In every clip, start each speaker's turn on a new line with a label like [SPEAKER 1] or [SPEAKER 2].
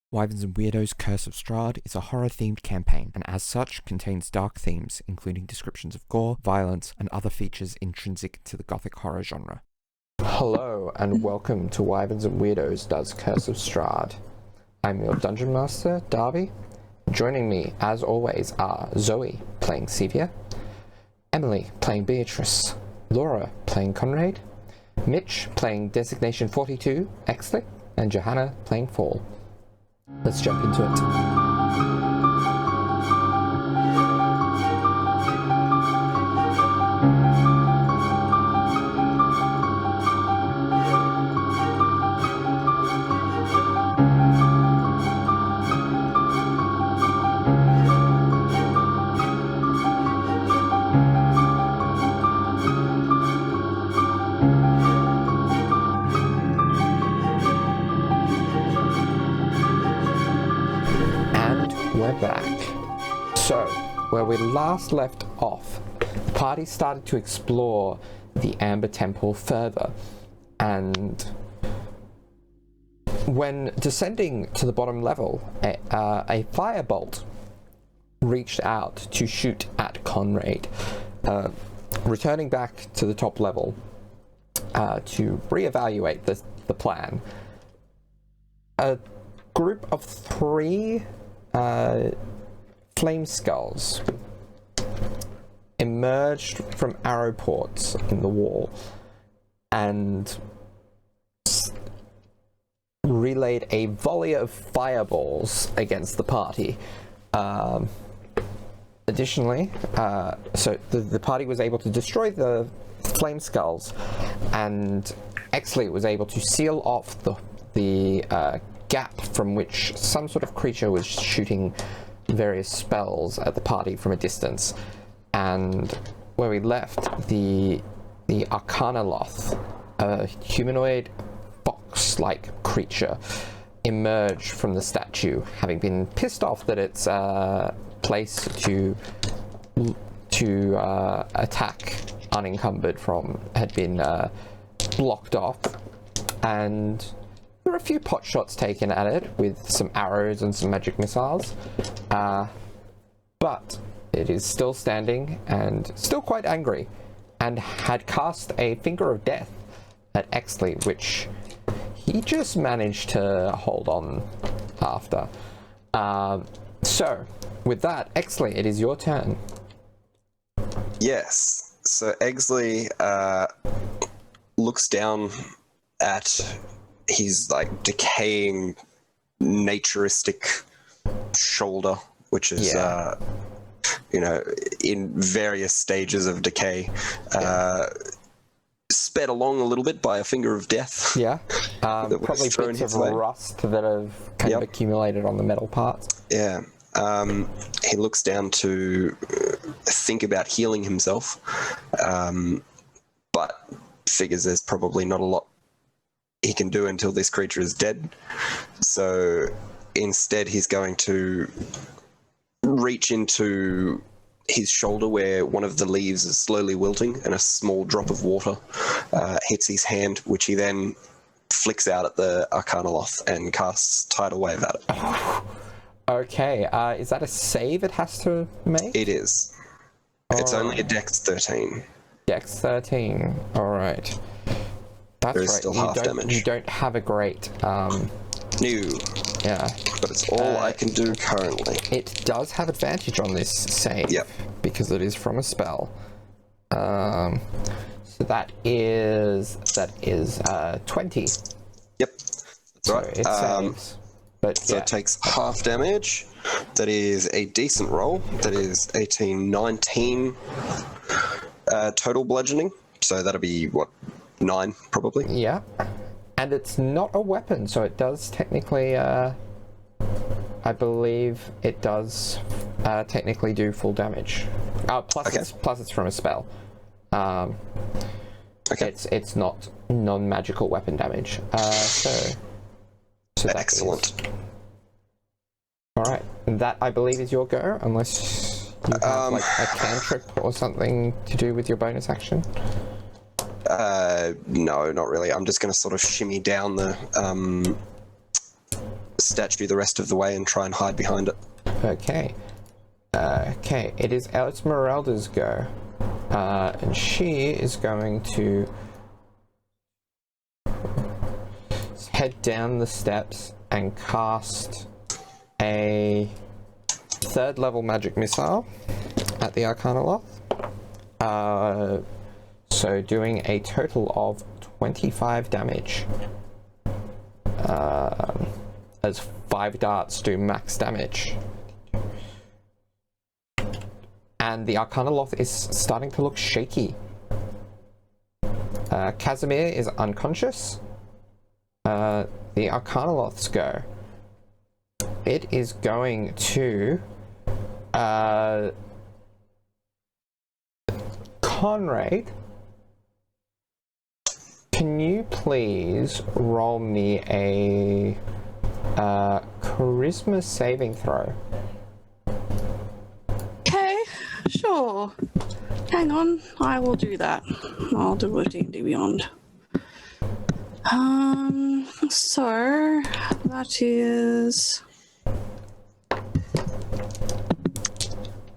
[SPEAKER 1] Wyverns and Weirdos Curse of Strahd is a horror-themed campaign, and as such contains dark themes, including descriptions of gore, violence, and other features intrinsic to the gothic horror genre. Hello, and welcome to Wyverns and Weirdos Does Curse of Strahd. I'm your Dungeon Master, Darby. Joining me, as always, are Zoe, playing Sevia, Emily, playing Beatrice, Laura, playing Conrad, Mitch, playing Designation 42, Exley, and Johanna, playing Fall. Let's jump into it. We're back. So, where we last left off, the party started to explore the Amber Temple further, and when descending to the bottom level, a firebolt reached out to shoot at Conrad. Returning back to the top level to reevaluate the plan, a group of three flame skulls emerged from arrow ports in the wall and relayed a volley of fireballs against the party. Additionally, so the party was able to destroy the flame skulls, and Exley was able to seal off the gap from which some sort of creature was shooting various spells at the party from a distance. And where we left, the Arcanoloth, a humanoid fox-like creature, emerged from the statue, having been pissed off that its place to attack unencumbered from had been blocked off, and there were a few pot shots taken at it with some arrows and some magic missiles, but it is still standing and still quite angry, and had cast a Finger of Death at Exley, which he just managed to hold on after. So, with that, Exley, it is your turn.
[SPEAKER 2] Yes. So Exley looks down at his decaying naturistic shoulder, which is in various stages of decay, sped along a little bit by a Finger of Death. Yeah.
[SPEAKER 1] Probably bits of rust that have kind of accumulated on the metal parts.
[SPEAKER 2] Yeah. He looks down to think about healing himself, but figures there's probably not a lot he can do until this creature is dead. So instead he's going to reach into his shoulder where one of the leaves is slowly wilting and a small drop of water hits his hand, which he then flicks out at the Arcanoloth and casts Tidal Wave at it.
[SPEAKER 1] Okay, is that a save it has to make?
[SPEAKER 2] It is. It's only a Dex 13.
[SPEAKER 1] Dex 13, alright. That's
[SPEAKER 2] There is
[SPEAKER 1] right.
[SPEAKER 2] still half damage.
[SPEAKER 1] You don't have a great...
[SPEAKER 2] No.
[SPEAKER 1] Yeah.
[SPEAKER 2] But it's all I can do currently.
[SPEAKER 1] It does have advantage on this save.
[SPEAKER 2] Yep.
[SPEAKER 1] Because it is from a spell. So that is 20.
[SPEAKER 2] Yep. That's right.
[SPEAKER 1] So it saves. But
[SPEAKER 2] so it takes half damage. That is a decent roll. That is 18, 19 total bludgeoning. So that'll be, 9 probably?
[SPEAKER 1] Yeah. And it's not a weapon, so it does technically, I believe it does technically do full damage. Plus it's from a spell.
[SPEAKER 2] Okay.
[SPEAKER 1] It's not non-magical weapon damage. So
[SPEAKER 2] excellent.
[SPEAKER 1] Alright, that I believe is your go, unless you have a cantrip or something to do with your bonus action.
[SPEAKER 2] No, not really. I'm just going to sort of shimmy down the statue the rest of the way and try and hide behind it.
[SPEAKER 1] Okay. Okay, it is Esmeralda's go. And she is going to head down the steps and cast a 3rd level magic missile at the Arcanoloth. So doing a total of 25 damage. As 5 darts do max damage. And the Arcanoloth is starting to look shaky. Casimir is unconscious. The Arcanoloth's go. It is going to... Conrad, can you please roll me a charisma saving throw?
[SPEAKER 3] Okay, sure. Hang on, I will do that. I'll do a D&D Beyond. So that is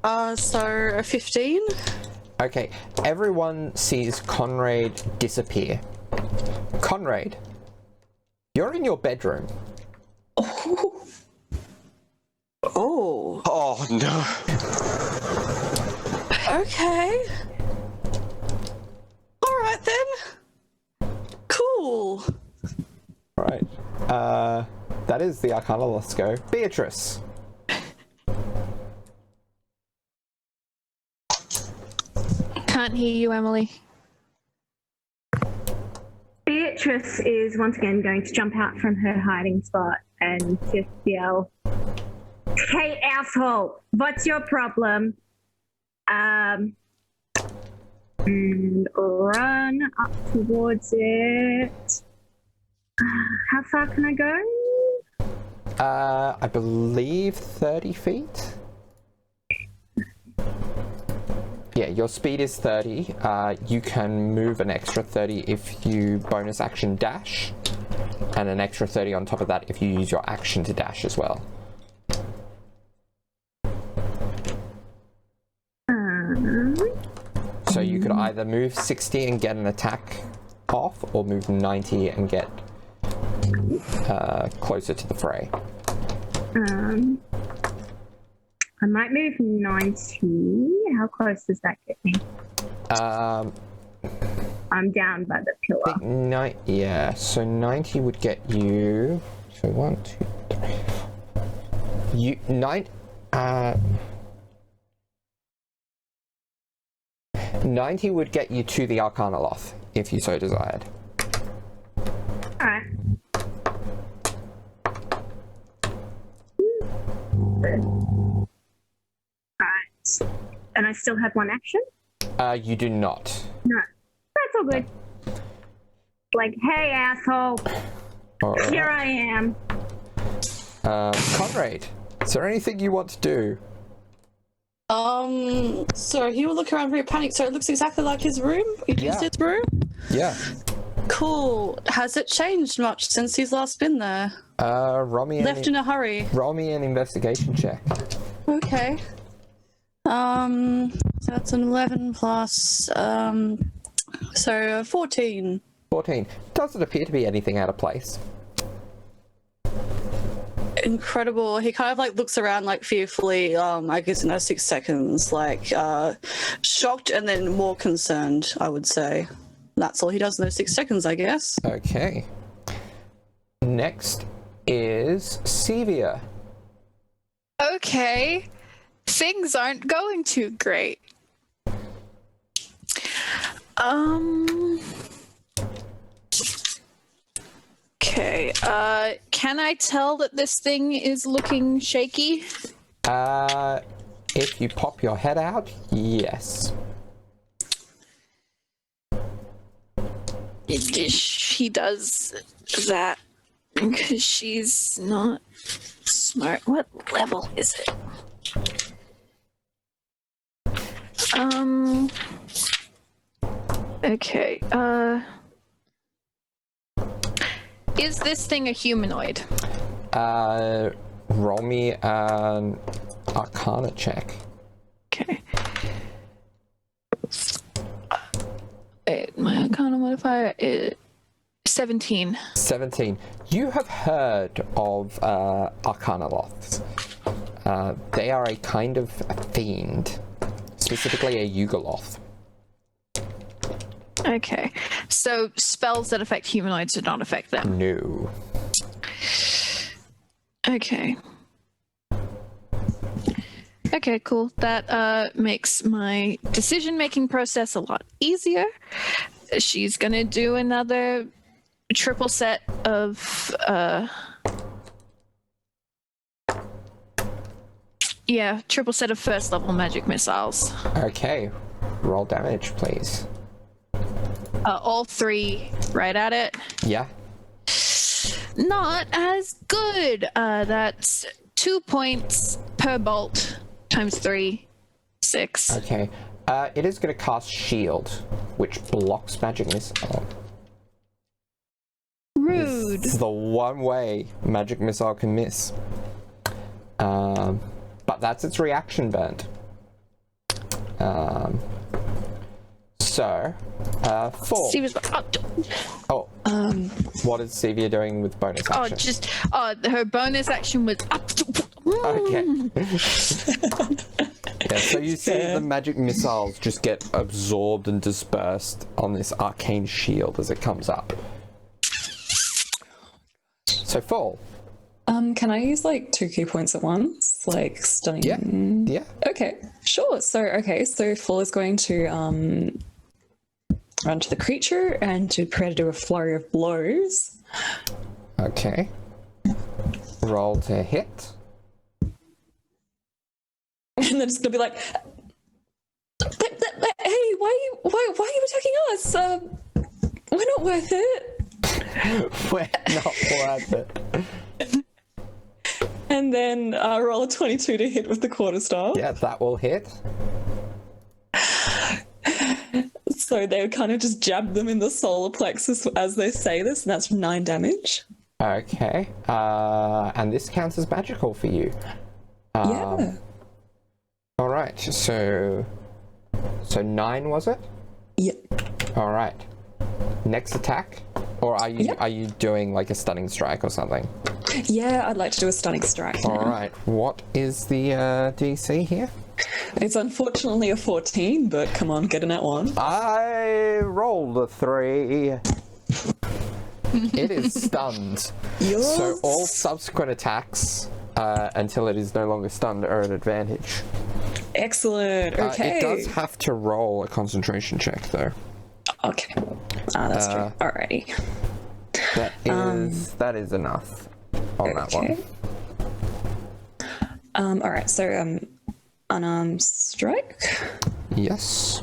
[SPEAKER 3] so a 15.
[SPEAKER 1] Okay, everyone sees Conrad disappear. Conrad, you're in your bedroom.
[SPEAKER 3] Oh.
[SPEAKER 2] Oh no.
[SPEAKER 3] Okay. Alright then. Cool.
[SPEAKER 1] Right. That is the Arcanoloth's go. Beatrice.
[SPEAKER 4] Can't hear you, Emily.
[SPEAKER 5] Beatrice is once again going to jump out from her hiding spot and just yell, "Hey, asshole! What's your problem?" And run up towards it. How far can I go?
[SPEAKER 1] I believe 30 feet. Yeah, your speed is 30. You can move an extra 30 if you bonus action dash, and an extra 30 on top of that if you use your action to dash as well. So you could either move 60 and get an attack off, or move 90 and get closer to the fray.
[SPEAKER 5] I might move 90. How close does that get me? I'm down by the pillar.
[SPEAKER 1] Yeah, so 90 would get you. So 1, 2, 3. 90 would get you to the Arcanoloth, if you so desired.
[SPEAKER 5] Alright. Alright. And I still have one action?
[SPEAKER 1] You do not.
[SPEAKER 5] No. That's all good. Like, hey, asshole.
[SPEAKER 1] Right.
[SPEAKER 5] Here I am.
[SPEAKER 1] Conrad, is there anything you want to do?
[SPEAKER 3] So he will look around very panicked. So it looks exactly like his room?
[SPEAKER 1] Yeah.
[SPEAKER 3] His room?
[SPEAKER 1] Yeah.
[SPEAKER 3] Cool. Has it changed much since he's last been there?
[SPEAKER 1] Roll me
[SPEAKER 3] Left in a hurry.
[SPEAKER 1] Roll me an investigation check.
[SPEAKER 3] Okay. So that's an 11 plus, so 14.
[SPEAKER 1] 14. Doesn't appear to be anything out of place.
[SPEAKER 3] Incredible. He kind of like looks around like fearfully, I guess in those 6 seconds, like shocked and then more concerned, I would say. That's all he does in those 6 seconds, I guess.
[SPEAKER 1] Okay. Next is Sevia.
[SPEAKER 4] Okay. Things aren't going too great. Okay, can I tell that this thing is looking shaky?
[SPEAKER 1] If you pop your head out, yes.
[SPEAKER 4] She does that because she's not smart. What level is it? Okay, is this thing a humanoid?
[SPEAKER 1] Roll me an Arcana check.
[SPEAKER 4] Okay. My Arcana modifier is 17.
[SPEAKER 1] 17. You have heard of Arcanoloths. They are a kind of fiend, specifically a Yugoloth.
[SPEAKER 4] Okay. So spells that affect humanoids do not affect them.
[SPEAKER 1] No.
[SPEAKER 4] Okay. Okay, cool. That makes my decision-making process a lot easier. She's gonna do another triple set of triple set of first level magic missiles.
[SPEAKER 1] Okay. Roll damage, please.
[SPEAKER 4] All 3 right at it.
[SPEAKER 1] Yeah.
[SPEAKER 4] Not as good. That's 2 points per bolt times 3, 6.
[SPEAKER 1] Okay. It is going to cast Shield, which blocks magic missile.
[SPEAKER 4] Rude.
[SPEAKER 1] It's the one way magic missile can miss. But that's its reaction band. So, 4.
[SPEAKER 4] Steve is,
[SPEAKER 1] What is Sevia doing with bonus action?
[SPEAKER 4] her bonus action was up.
[SPEAKER 1] Okay. Yeah, so you see the magic missiles just get absorbed and dispersed on this arcane shield as it comes up. So fall.
[SPEAKER 6] Can I use like 2 key points at once? Like stunning?
[SPEAKER 1] Yeah.
[SPEAKER 6] Okay, sure. So fall is going to run to the creature and to prepare to do a flurry of blows.
[SPEAKER 1] Okay. Roll to hit.
[SPEAKER 6] And they're just gonna be like, "Hey, why are you attacking us? We're not worth it."
[SPEAKER 1] We're not worth it.
[SPEAKER 6] And then roll a 22 to hit with the quarterstaff.
[SPEAKER 1] Yeah, that will hit.
[SPEAKER 6] So they would kind of just jab them in the solar plexus as they say this, and that's 9 damage.
[SPEAKER 1] Okay. And this counts as magical for you.
[SPEAKER 6] Yeah.
[SPEAKER 1] All right. So 9 was it?
[SPEAKER 6] Yep.
[SPEAKER 1] All right. Next attack, or are you doing like a stunning strike or something?
[SPEAKER 6] Yeah, I'd like to do a stunning strike.
[SPEAKER 1] All right. What is the DC here?
[SPEAKER 6] It's unfortunately a 14, but come on, get in that one.
[SPEAKER 1] I rolled a 3. It is stunned.
[SPEAKER 6] Yes.
[SPEAKER 1] So all subsequent attacks until it is no longer stunned are an advantage.
[SPEAKER 6] Excellent. Okay.
[SPEAKER 1] It does have to roll a concentration check though.
[SPEAKER 6] Okay. That's true. Alrighty.
[SPEAKER 1] That is enough on that one.
[SPEAKER 6] Alright, so unarmed strike.
[SPEAKER 1] Yes.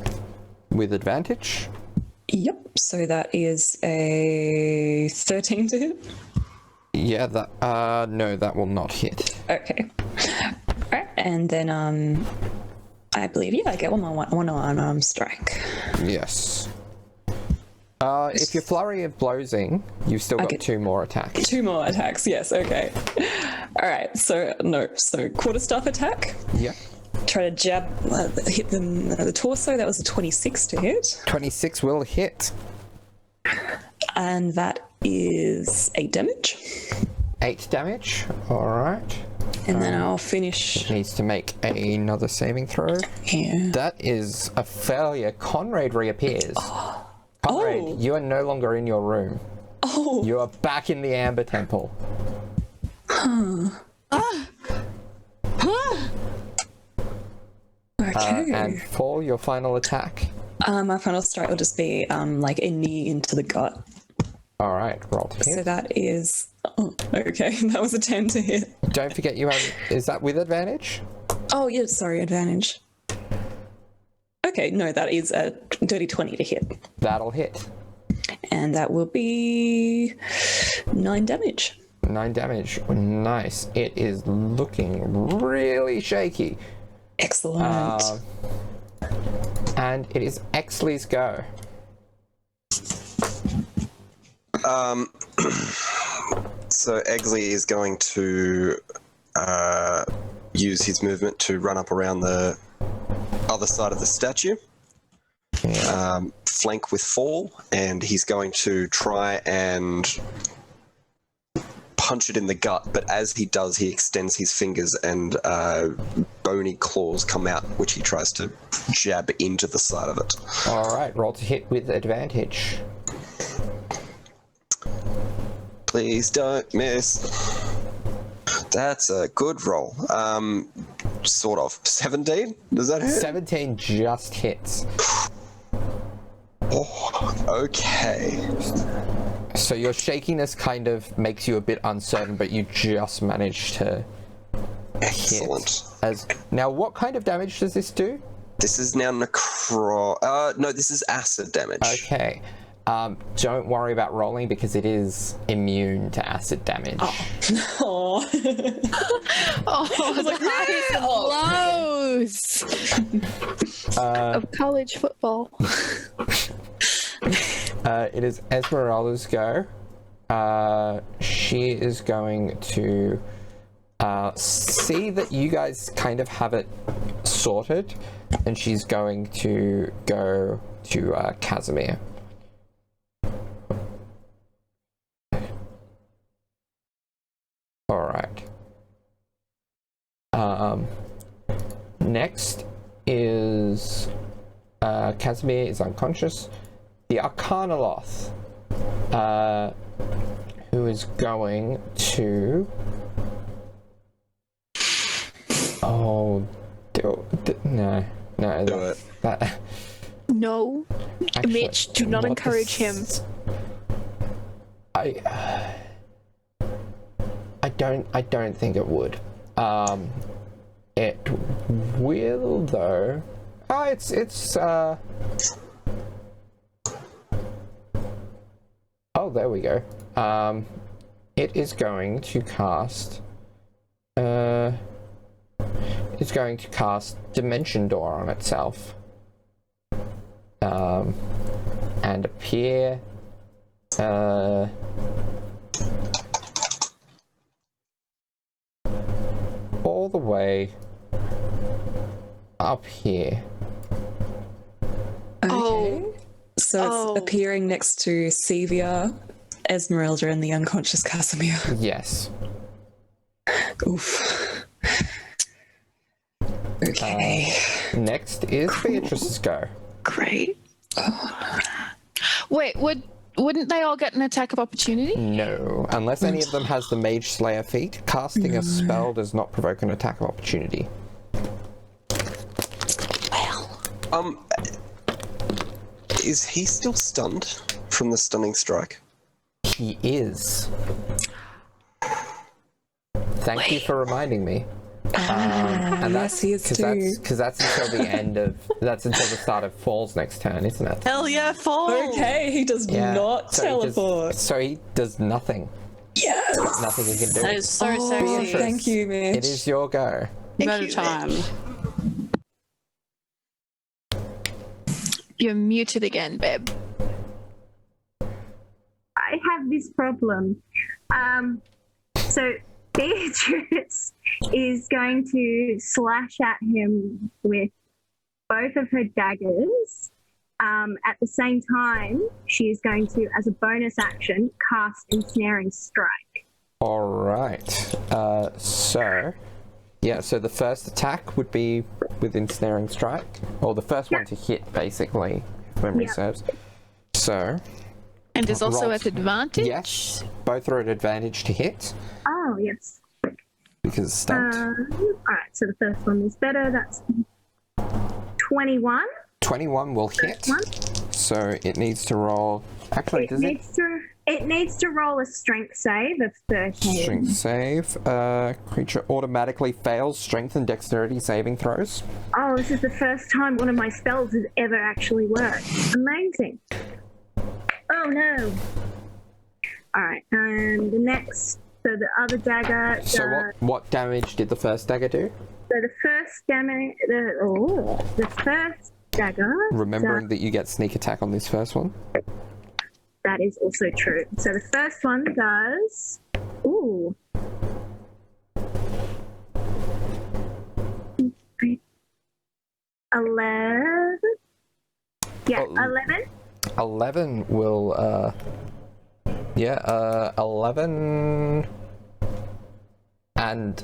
[SPEAKER 1] With advantage.
[SPEAKER 6] Yep. So that is a 13 to hit.
[SPEAKER 1] Yeah, that no, that will not hit.
[SPEAKER 6] Okay. Alright, and then I believe I get one unarmed strike.
[SPEAKER 1] Yes. If you're flurry of blowsing, you've still got 2 more attacks.
[SPEAKER 6] 2 more attacks, yes, okay. Alright, so quarterstaff attack.
[SPEAKER 1] Yeah.
[SPEAKER 6] Try to jab, hit them the torso. That was a 26 to hit.
[SPEAKER 1] 26 will hit.
[SPEAKER 6] And that is 8 damage.
[SPEAKER 1] 8 damage. Alright.
[SPEAKER 6] And then I'll finish.
[SPEAKER 1] Needs to make another saving throw.
[SPEAKER 6] Yeah.
[SPEAKER 1] That is a failure. Conrad reappears. Conrad, you are no longer in your room.
[SPEAKER 6] Oh.
[SPEAKER 1] You are back in the Amber Temple.
[SPEAKER 6] Okay.
[SPEAKER 1] And for your final attack.
[SPEAKER 6] My final strike will just be like a knee into the gut.
[SPEAKER 1] All right, roll to hit.
[SPEAKER 6] So that is. Oh, okay. That was a 10 to hit.
[SPEAKER 1] Don't forget you have. Is that with advantage?
[SPEAKER 6] Oh, yeah, sorry, advantage. Okay, no, that is a dirty 20 to hit.
[SPEAKER 1] That'll hit.
[SPEAKER 6] And that will be 9 damage.
[SPEAKER 1] 9 damage. Nice. It is looking really shaky.
[SPEAKER 6] Excellent.
[SPEAKER 1] And it is Exley's go.
[SPEAKER 2] So Eggley is going to use his movement to run up around the other side of the statue, flank with Fall, and he's going to try and punch it in the gut, but as he does, he extends his fingers and bony claws come out, which he tries to jab into the side of it.
[SPEAKER 1] Alright, roll to hit with advantage.
[SPEAKER 2] Please don't miss. That's a good roll. Sort of. 17? Does that hit?
[SPEAKER 1] 17 just hits.
[SPEAKER 2] Oh, okay.
[SPEAKER 1] So your shakiness kind of makes you a bit uncertain, but you just managed to
[SPEAKER 2] Excellent.
[SPEAKER 1] hit. Now, what kind of damage does this do?
[SPEAKER 2] This is now no, this is acid damage.
[SPEAKER 1] Okay. Don't worry about rolling because it is immune to acid damage.
[SPEAKER 6] Oh.
[SPEAKER 4] The highs and lows of college football.
[SPEAKER 1] It is Esmeralda's go. She is going to see that you guys kind of have it sorted, and she's going to go to Casimir. Alright. Next is Casimir is unconscious. The Arcanoloth, who is going to... Oh, no.
[SPEAKER 2] Do it.
[SPEAKER 4] No.
[SPEAKER 1] Actually,
[SPEAKER 4] Mitch, do not
[SPEAKER 1] what
[SPEAKER 4] encourage him.
[SPEAKER 1] I don't think it would. It will though. Oh, there we go. It is going to cast. It's going to cast Dimension Door on itself. And appear. All the way up here.
[SPEAKER 6] Okay. So it's appearing next to Sevia, Esmeralda, and the unconscious Casimir.
[SPEAKER 1] Yes.
[SPEAKER 6] Oof. Okay.
[SPEAKER 1] Next is Beatrice's go.
[SPEAKER 4] Great. Wait, wouldn't they all get an attack of opportunity?
[SPEAKER 1] No, unless any of them has the Mage Slayer feat, casting a spell does not provoke an attack of opportunity.
[SPEAKER 4] Well.
[SPEAKER 2] Is he still stunned from the stunning strike?
[SPEAKER 1] He is. Thank you for reminding me. And
[SPEAKER 6] yes, he is too.
[SPEAKER 1] Because that's until the end of. That's until the start of Fall's next turn, isn't it?
[SPEAKER 3] Hell yeah, Fall!
[SPEAKER 6] Okay, he does not teleport.
[SPEAKER 1] So he does nothing.
[SPEAKER 6] Yes.
[SPEAKER 1] There's nothing he can do.
[SPEAKER 3] That is so sexy.
[SPEAKER 6] Thank you, Mitch.
[SPEAKER 1] It is your go.
[SPEAKER 3] Better time.
[SPEAKER 4] You're muted again, babe.
[SPEAKER 5] I have this problem. So Beatrice is going to slash at him with both of her daggers. At the same time, she is going to, as a bonus action, cast Ensnaring Strike.
[SPEAKER 1] All right. So the first attack would be with Ensnaring Strike, or the first one to hit, basically, if memory serves. So.
[SPEAKER 4] And is also
[SPEAKER 1] roll-
[SPEAKER 4] at advantage?
[SPEAKER 1] Yes, both are at advantage to hit
[SPEAKER 5] Oh, yes.
[SPEAKER 1] because it's stunned.
[SPEAKER 5] Alright, so the first one is better. That's 21.
[SPEAKER 1] 21 will hit,
[SPEAKER 5] One.
[SPEAKER 1] so it needs to roll. Actually, does it?
[SPEAKER 5] It needs to roll a strength save of 13.
[SPEAKER 1] Strength save. Creature automatically fails strength and dexterity saving throws.
[SPEAKER 5] Oh, this is the first time one of my spells has ever actually worked. Amazing. Oh no. Alright, and the next, so the other dagger.
[SPEAKER 1] So what damage did the first dagger do?
[SPEAKER 5] So the first damage, the first dagger.
[SPEAKER 1] Remembering that you get sneak attack on this first one.
[SPEAKER 5] That is also true. So the first one does Ooh. 11. Yeah,
[SPEAKER 1] Oh.
[SPEAKER 5] 11.
[SPEAKER 1] 11 will, 11. And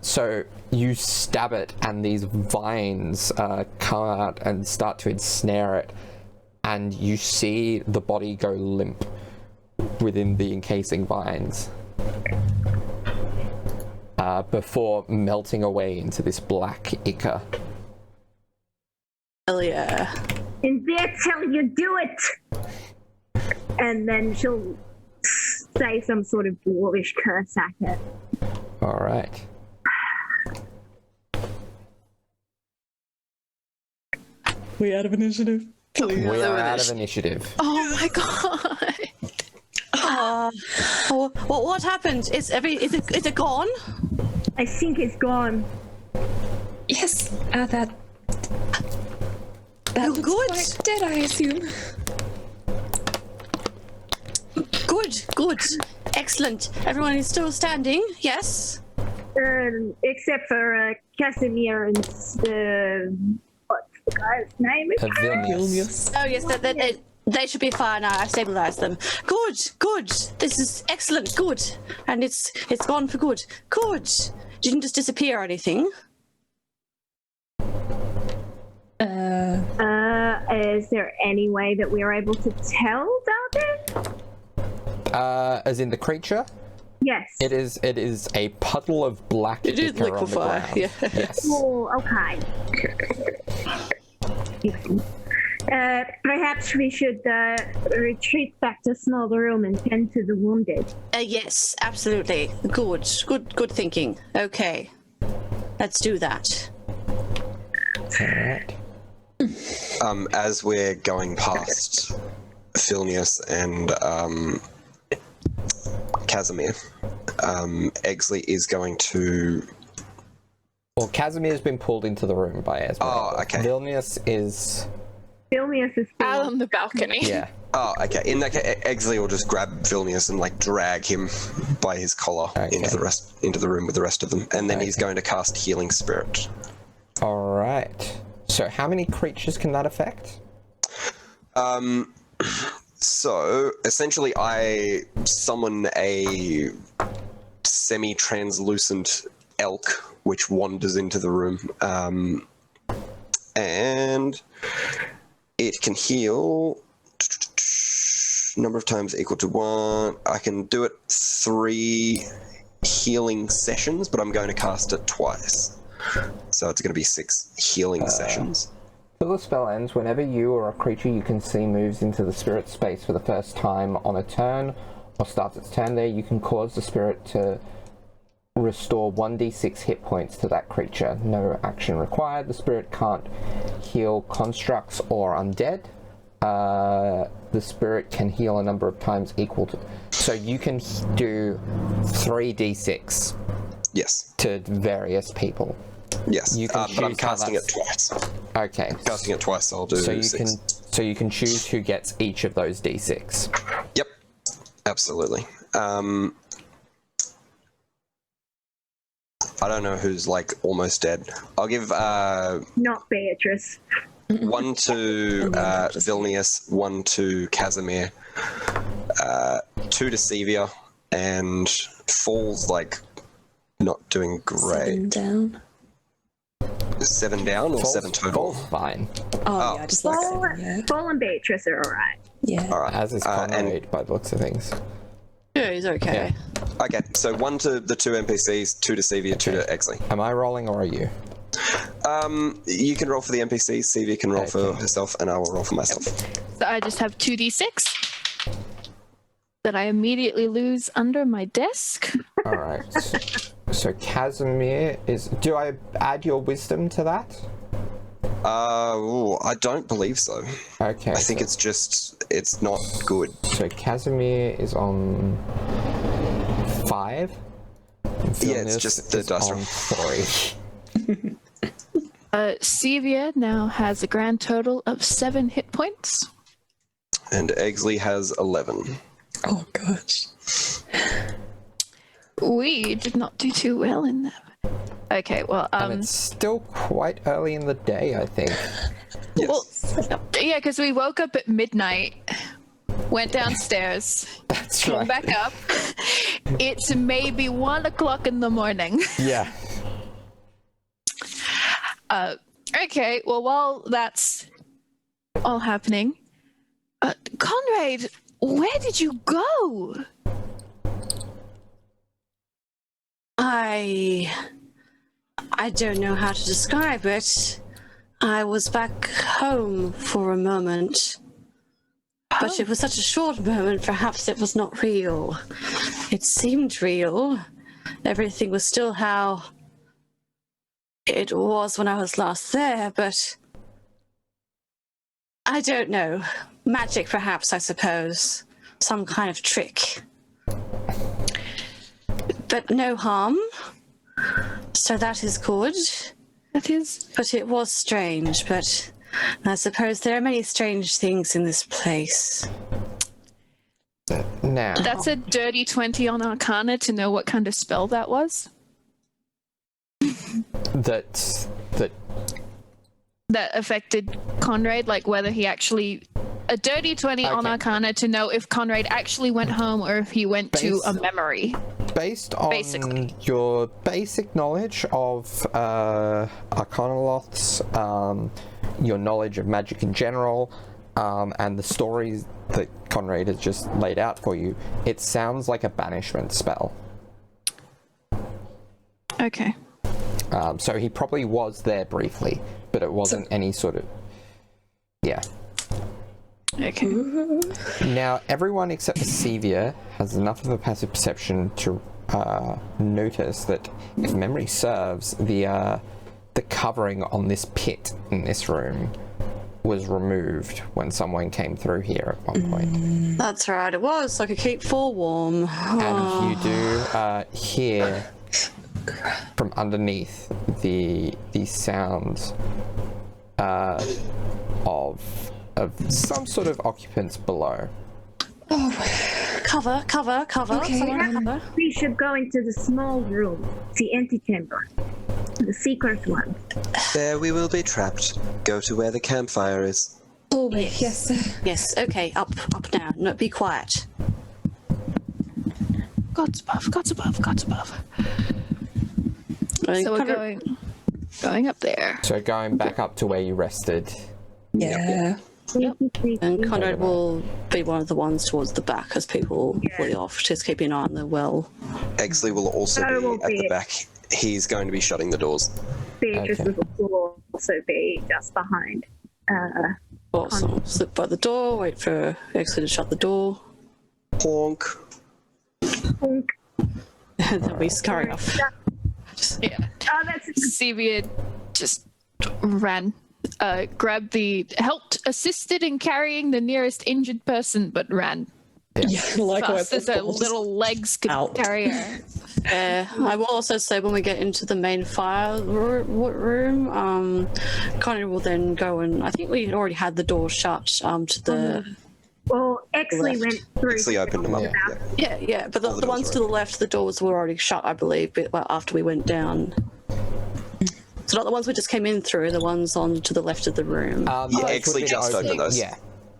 [SPEAKER 1] so you stab it, and these vines come out and start to ensnare it, and you see the body go limp within the encasing vines before melting away into this black ichor.
[SPEAKER 3] Hell yeah.
[SPEAKER 5] And that's how you do it. And then she'll say some sort of dwarvish curse at it.
[SPEAKER 1] All right.
[SPEAKER 6] We out of initiative.
[SPEAKER 1] We are out of initiative.
[SPEAKER 4] Oh my god.
[SPEAKER 3] What happened? Is it gone?
[SPEAKER 5] I think it's gone.
[SPEAKER 6] Yes, that looks
[SPEAKER 3] good.
[SPEAKER 6] quite dead, I assume.
[SPEAKER 3] Good. Excellent. Everyone is still standing, yes?
[SPEAKER 5] Except for Casimir and what's the guy's name?
[SPEAKER 1] Vilnius.
[SPEAKER 3] Oh yes, they should be fine. I stabilized them. Good. This is excellent. Good. And it's gone for good. Good. Didn't just disappear or anything.
[SPEAKER 5] Is there any way that we are able to tell about it?
[SPEAKER 1] As in the creature?
[SPEAKER 5] Yes.
[SPEAKER 1] It is a puddle of black
[SPEAKER 3] It is
[SPEAKER 1] ichor on the
[SPEAKER 3] liquefy,
[SPEAKER 1] ground.
[SPEAKER 3] yeah.
[SPEAKER 1] Yes.
[SPEAKER 5] Oh, okay. Perhaps we should retreat back to small room and tend to the wounded.
[SPEAKER 3] Yes, absolutely. Good thinking. Okay. Let's do that.
[SPEAKER 1] All right.
[SPEAKER 2] As we're going past Vilnius and Casimir, Exley is going to...
[SPEAKER 1] Well, Casimir's been pulled into the room by Esmeralda.
[SPEAKER 2] Oh, okay.
[SPEAKER 1] Vilnius is...
[SPEAKER 5] Vilnius is still
[SPEAKER 4] Out on the balcony.
[SPEAKER 1] Yeah.
[SPEAKER 2] Oh, okay. In that case, Exley will just grab Vilnius and like drag him by his collar into the room with the rest of them, and then he's going to cast Healing Spirit.
[SPEAKER 1] All right. So how many creatures can that affect?
[SPEAKER 2] So essentially, I summon a semi-translucent elk which wanders into the room, and it can heal number of times equal to 1. I can do it 3 healing sessions, but I'm going to cast it twice. So it's going to be 6 healing sessions.
[SPEAKER 1] Till the spell ends, whenever you or a creature you can see moves into the spirit space for the first time on a turn, or starts its turn there, you can cause the spirit to restore 1d6 hit points to that creature. No action required. The spirit can't heal constructs or undead. The spirit can heal a number of times equal to... So you can do 3d6
[SPEAKER 2] Yes.
[SPEAKER 1] to various people.
[SPEAKER 2] Yes.
[SPEAKER 1] You can
[SPEAKER 2] but I'm
[SPEAKER 1] choose how
[SPEAKER 2] casting it
[SPEAKER 1] that's-
[SPEAKER 2] twice.
[SPEAKER 1] Okay.
[SPEAKER 2] Casting it twice, so I'll do
[SPEAKER 1] So you
[SPEAKER 2] 6.
[SPEAKER 1] can choose who gets each of those d6.
[SPEAKER 2] Yep. Absolutely. I don't know who's like almost dead. I'll give
[SPEAKER 5] not Beatrice.
[SPEAKER 2] 1 to Vilnius, 1 to Casimir, 2 to Sevia, and Fall's like not doing great.
[SPEAKER 6] 7 down.
[SPEAKER 2] 7 down or 7 total?
[SPEAKER 1] Fall's fine.
[SPEAKER 6] Oh, yeah, I just like 7, yeah.
[SPEAKER 5] Fall and Beatrice are alright.
[SPEAKER 6] Yeah.
[SPEAKER 2] All right.
[SPEAKER 1] As is Conrad by the looks of things.
[SPEAKER 3] Yeah, he's okay.
[SPEAKER 2] Okay, so 1 to the 2 NPCs, 2 to Sevia, 2 to Exley.
[SPEAKER 1] Am I rolling or are you?
[SPEAKER 2] You can roll for the NPCs, Sevia can roll for herself, and I will roll for myself.
[SPEAKER 4] So I just have 2d6 that I immediately lose under my desk.
[SPEAKER 1] All right. So Casimir is... Do I add your wisdom to that?
[SPEAKER 2] I don't believe so.
[SPEAKER 1] Okay.
[SPEAKER 2] I think it's just, it's not good.
[SPEAKER 1] So Casimir is on 5.
[SPEAKER 2] Yeah, it's just the dice roll.
[SPEAKER 1] 3.
[SPEAKER 4] Sevia now has a grand total of 7 hit points.
[SPEAKER 2] And Exley has 11.
[SPEAKER 6] Oh, gosh.
[SPEAKER 4] We did not do too well in that. Okay, well,
[SPEAKER 1] And it's still quite early in the day, I think.
[SPEAKER 2] Yes.
[SPEAKER 4] well, yeah, because we woke up at midnight, went downstairs,
[SPEAKER 1] That's
[SPEAKER 4] came
[SPEAKER 1] right.
[SPEAKER 4] back up. It's maybe 1 o'clock in the morning.
[SPEAKER 1] Yeah.
[SPEAKER 4] Okay, well, while that's all happening, Conrad, where did you go?
[SPEAKER 3] I don't know how to describe it. I was back home for a moment. But it was such a short moment, perhaps it was not real. It seemed real. Everything was still how it was when I was last there, but I don't know. Magic, perhaps, I suppose. Some kind of trick. But no harm. So that is good.
[SPEAKER 4] That is.
[SPEAKER 3] But it was strange, but I suppose there are many strange things in this place.
[SPEAKER 1] Now,
[SPEAKER 4] That's a dirty 20 on Arcana to know what kind of spell that was.
[SPEAKER 1] that
[SPEAKER 4] That affected Conrad, like whether he actually. A dirty 20 on
[SPEAKER 1] Okay.
[SPEAKER 4] Arcana to know if Conrad actually went home or if he went to a memory.
[SPEAKER 1] based on
[SPEAKER 4] Basically.
[SPEAKER 1] your basic knowledge of Arcanoloths, your knowledge of magic in general, and the stories that Conrad has just laid out for you, it sounds like a banishment spell.
[SPEAKER 4] Okay.
[SPEAKER 1] So he probably was there briefly, but it wasn't any sort of... Yeah.
[SPEAKER 4] Okay.
[SPEAKER 1] Now, everyone except for Sevia has enough of a passive perception to notice that, if memory serves, the covering on this pit in this room was removed when someone came through here at one point.
[SPEAKER 3] That's right, it was, so I could keep full warm.
[SPEAKER 1] And you do hear from underneath the sounds of some sort of occupants below.
[SPEAKER 3] Cover.
[SPEAKER 6] Okay.
[SPEAKER 3] Someone cover.
[SPEAKER 5] We should go into the small room, the antechamber, the secret one.
[SPEAKER 2] There we will be trapped. Go to where the campfire is.
[SPEAKER 6] Always, yes.
[SPEAKER 3] Yes, okay, up now. No, be quiet.
[SPEAKER 4] God's above. So we're going up there.
[SPEAKER 1] So going back up to where you rested.
[SPEAKER 6] Yeah.
[SPEAKER 3] And Conrad will be one of the ones towards the back as people fully off, just keeping an eye on the well.
[SPEAKER 2] Exley will also
[SPEAKER 5] I will
[SPEAKER 2] be at the
[SPEAKER 5] be-
[SPEAKER 2] back. He's going to be shutting the doors.
[SPEAKER 5] Beatrice
[SPEAKER 1] Okay.
[SPEAKER 5] will also be just behind.
[SPEAKER 3] Awesome. Slip by the door, wait for Exley to shut the door,
[SPEAKER 2] Honk.
[SPEAKER 5] Honk.
[SPEAKER 3] and then we scurry off.
[SPEAKER 4] Yeah.
[SPEAKER 5] Oh, that's
[SPEAKER 4] Sevia just ran, assisted in carrying the nearest injured person, but ran
[SPEAKER 6] Yeah, likewise.
[SPEAKER 4] fast as her little legs could
[SPEAKER 6] Out.
[SPEAKER 4] carry her.
[SPEAKER 3] I will also say when we get into the main fire room, Conrad will then go and I think we had already had the door shut to the
[SPEAKER 5] well. Exley went through.
[SPEAKER 2] Exley opened them up.
[SPEAKER 1] Yeah.
[SPEAKER 3] yeah, but
[SPEAKER 2] All
[SPEAKER 3] the
[SPEAKER 2] the
[SPEAKER 3] ones
[SPEAKER 2] doors
[SPEAKER 3] to
[SPEAKER 2] were
[SPEAKER 3] the left, the doors were already shut, I believe, but well, after we went down. So not the ones we just came in through, the ones on to the left of the room.
[SPEAKER 2] Yeah,
[SPEAKER 1] those
[SPEAKER 2] Exley
[SPEAKER 1] would've been
[SPEAKER 2] just opened those.
[SPEAKER 1] Yeah.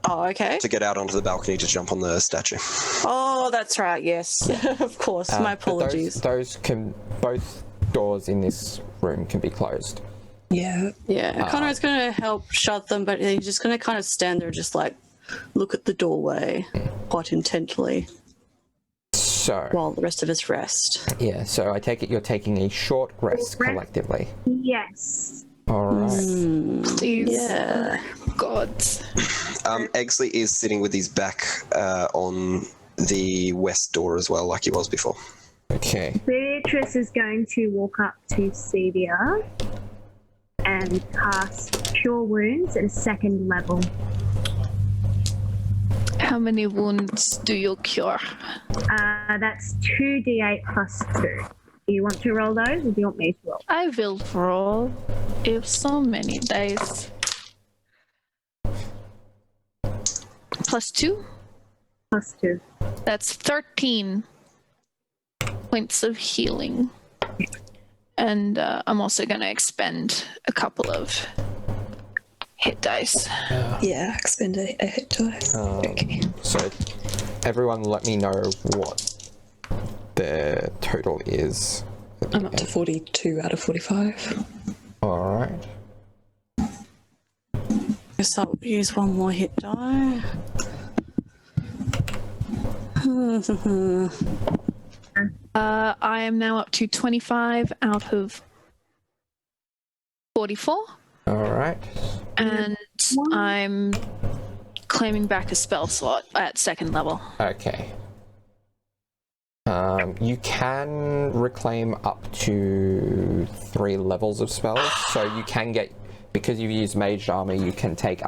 [SPEAKER 3] Oh, okay.
[SPEAKER 2] To get out onto the balcony to jump on the statue.
[SPEAKER 3] Oh, that's right. Yes, of course. My
[SPEAKER 1] But
[SPEAKER 3] apologies.
[SPEAKER 1] Those can, both doors in this room can be closed.
[SPEAKER 6] Yeah.
[SPEAKER 3] Yeah, Conrad's going to help shut them, but he's just going to kind of stand there, and just like look at the doorway quite intently
[SPEAKER 1] So,
[SPEAKER 3] while the rest of us rest.
[SPEAKER 1] yeah, so I take it you're taking a short rest collectively.
[SPEAKER 5] Yes.
[SPEAKER 1] Alright.
[SPEAKER 4] Please,
[SPEAKER 3] Yeah.
[SPEAKER 4] God.
[SPEAKER 2] Exley is sitting with his back on the west door as well, like he was before.
[SPEAKER 1] Okay.
[SPEAKER 5] Beatrice is going to walk up to Sevia and cast Cure Wounds at a second level.
[SPEAKER 4] How many wounds do you cure?
[SPEAKER 5] That's 2d8 plus 2. Do you want to roll those, or do you want me to roll?
[SPEAKER 4] I will roll. If so many dice. +2?
[SPEAKER 5] Plus 2.
[SPEAKER 4] That's 13 points of healing. And I'm also going to expend a couple of hit dice.
[SPEAKER 6] Yeah, expend a hit dice. Okay.
[SPEAKER 1] So, everyone let me know what the total is.
[SPEAKER 6] I'm up to 42 out of 45.
[SPEAKER 1] Alright.
[SPEAKER 3] Guess I'll use one more hit die.
[SPEAKER 4] I am now up to 25 out of 44.
[SPEAKER 1] Alright.
[SPEAKER 4] And I'm claiming back a spell slot at second level.
[SPEAKER 1] Okay. You can reclaim up to 3 levels of spells, so you can get, because you've used Mage Armor, you can take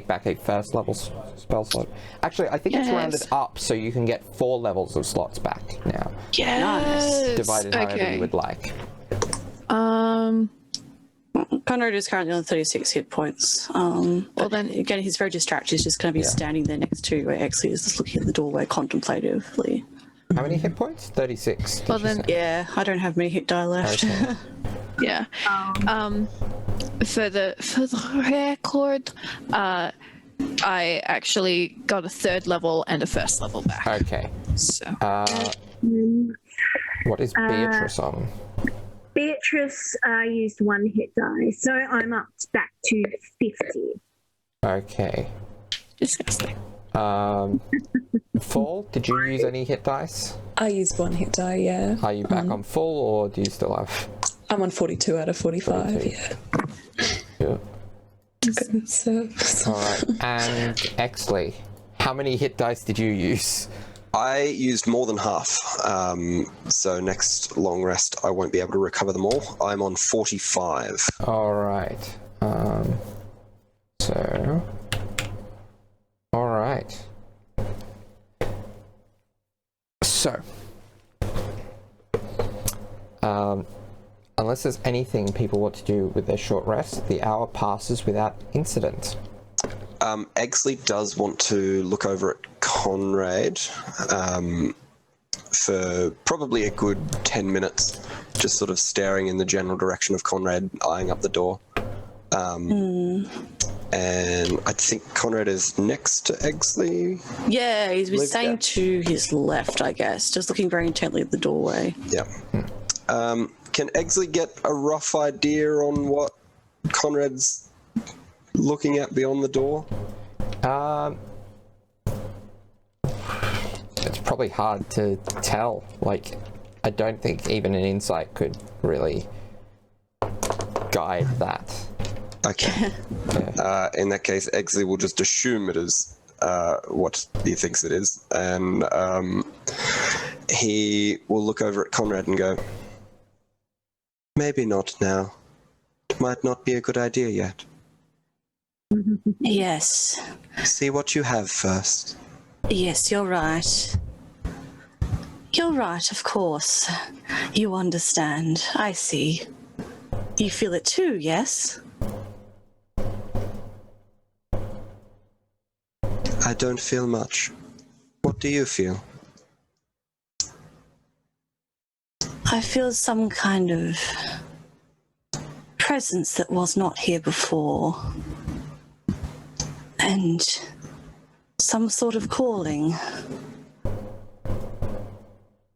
[SPEAKER 1] back a first level spell slot. Actually, I think it's rounded up, so you can get 4 levels of slots back now.
[SPEAKER 4] Yes.
[SPEAKER 1] Divided however you would like.
[SPEAKER 3] Conrad is currently on 36 hit points. Well, then again, he's very distracted. He's just going to be standing there next to where Exley is, just looking at the doorway contemplatively.
[SPEAKER 1] How many hit points? 36.
[SPEAKER 4] Well, then,
[SPEAKER 3] yeah, I don't have many hit die left.
[SPEAKER 1] Okay.
[SPEAKER 4] Yeah. For the record, I actually got a 3rd level and a 1st level back.
[SPEAKER 1] Okay.
[SPEAKER 4] So.
[SPEAKER 1] What is Beatrice on?
[SPEAKER 5] Beatrice used 1 hit die, so I'm up back to 50.
[SPEAKER 1] Okay.
[SPEAKER 4] Disgusting.
[SPEAKER 1] Full, did you use any hit dice?
[SPEAKER 6] I used 1 hit die, yeah.
[SPEAKER 1] Are you back on full, or do you still have...
[SPEAKER 6] I'm on 42 out of 45,
[SPEAKER 1] 42.
[SPEAKER 6] yeah.
[SPEAKER 1] Yeah.
[SPEAKER 6] So,
[SPEAKER 1] Alright, and Exley, how many hit dice did you use?
[SPEAKER 2] I used more than half, so next long rest I won't be able to recover them all. I'm on 45.
[SPEAKER 1] Alright, so... Alright. So... unless there's anything people want to do with their short rest, the hour passes without incident.
[SPEAKER 2] Exley does want to look over at Conrad for probably a good 10 minutes, just sort of staring in the general direction of Conrad, eyeing up the door. And I think Conrad is next to Exley.
[SPEAKER 3] Yeah, he's been staying to his left, I guess, just looking very intently at the doorway.
[SPEAKER 2] Yeah. Can Exley get a rough idea on what Conrad's looking at beyond the door?
[SPEAKER 1] It's probably hard to tell. Like, I don't think even an insight could really guide that.
[SPEAKER 2] Okay.
[SPEAKER 1] Yeah.
[SPEAKER 2] In that case, Exley will just assume it is what he thinks it is, and he will look over at Conrad and go, "Maybe not now. Might not be a good idea yet.
[SPEAKER 3] Yes.
[SPEAKER 2] See what you have first."
[SPEAKER 3] Yes, you're right. You're right, of course. You understand. I see. You feel it too, yes?
[SPEAKER 2] I don't feel much. What do you feel?
[SPEAKER 3] I feel some kind of presence that was not here before. And some sort of calling.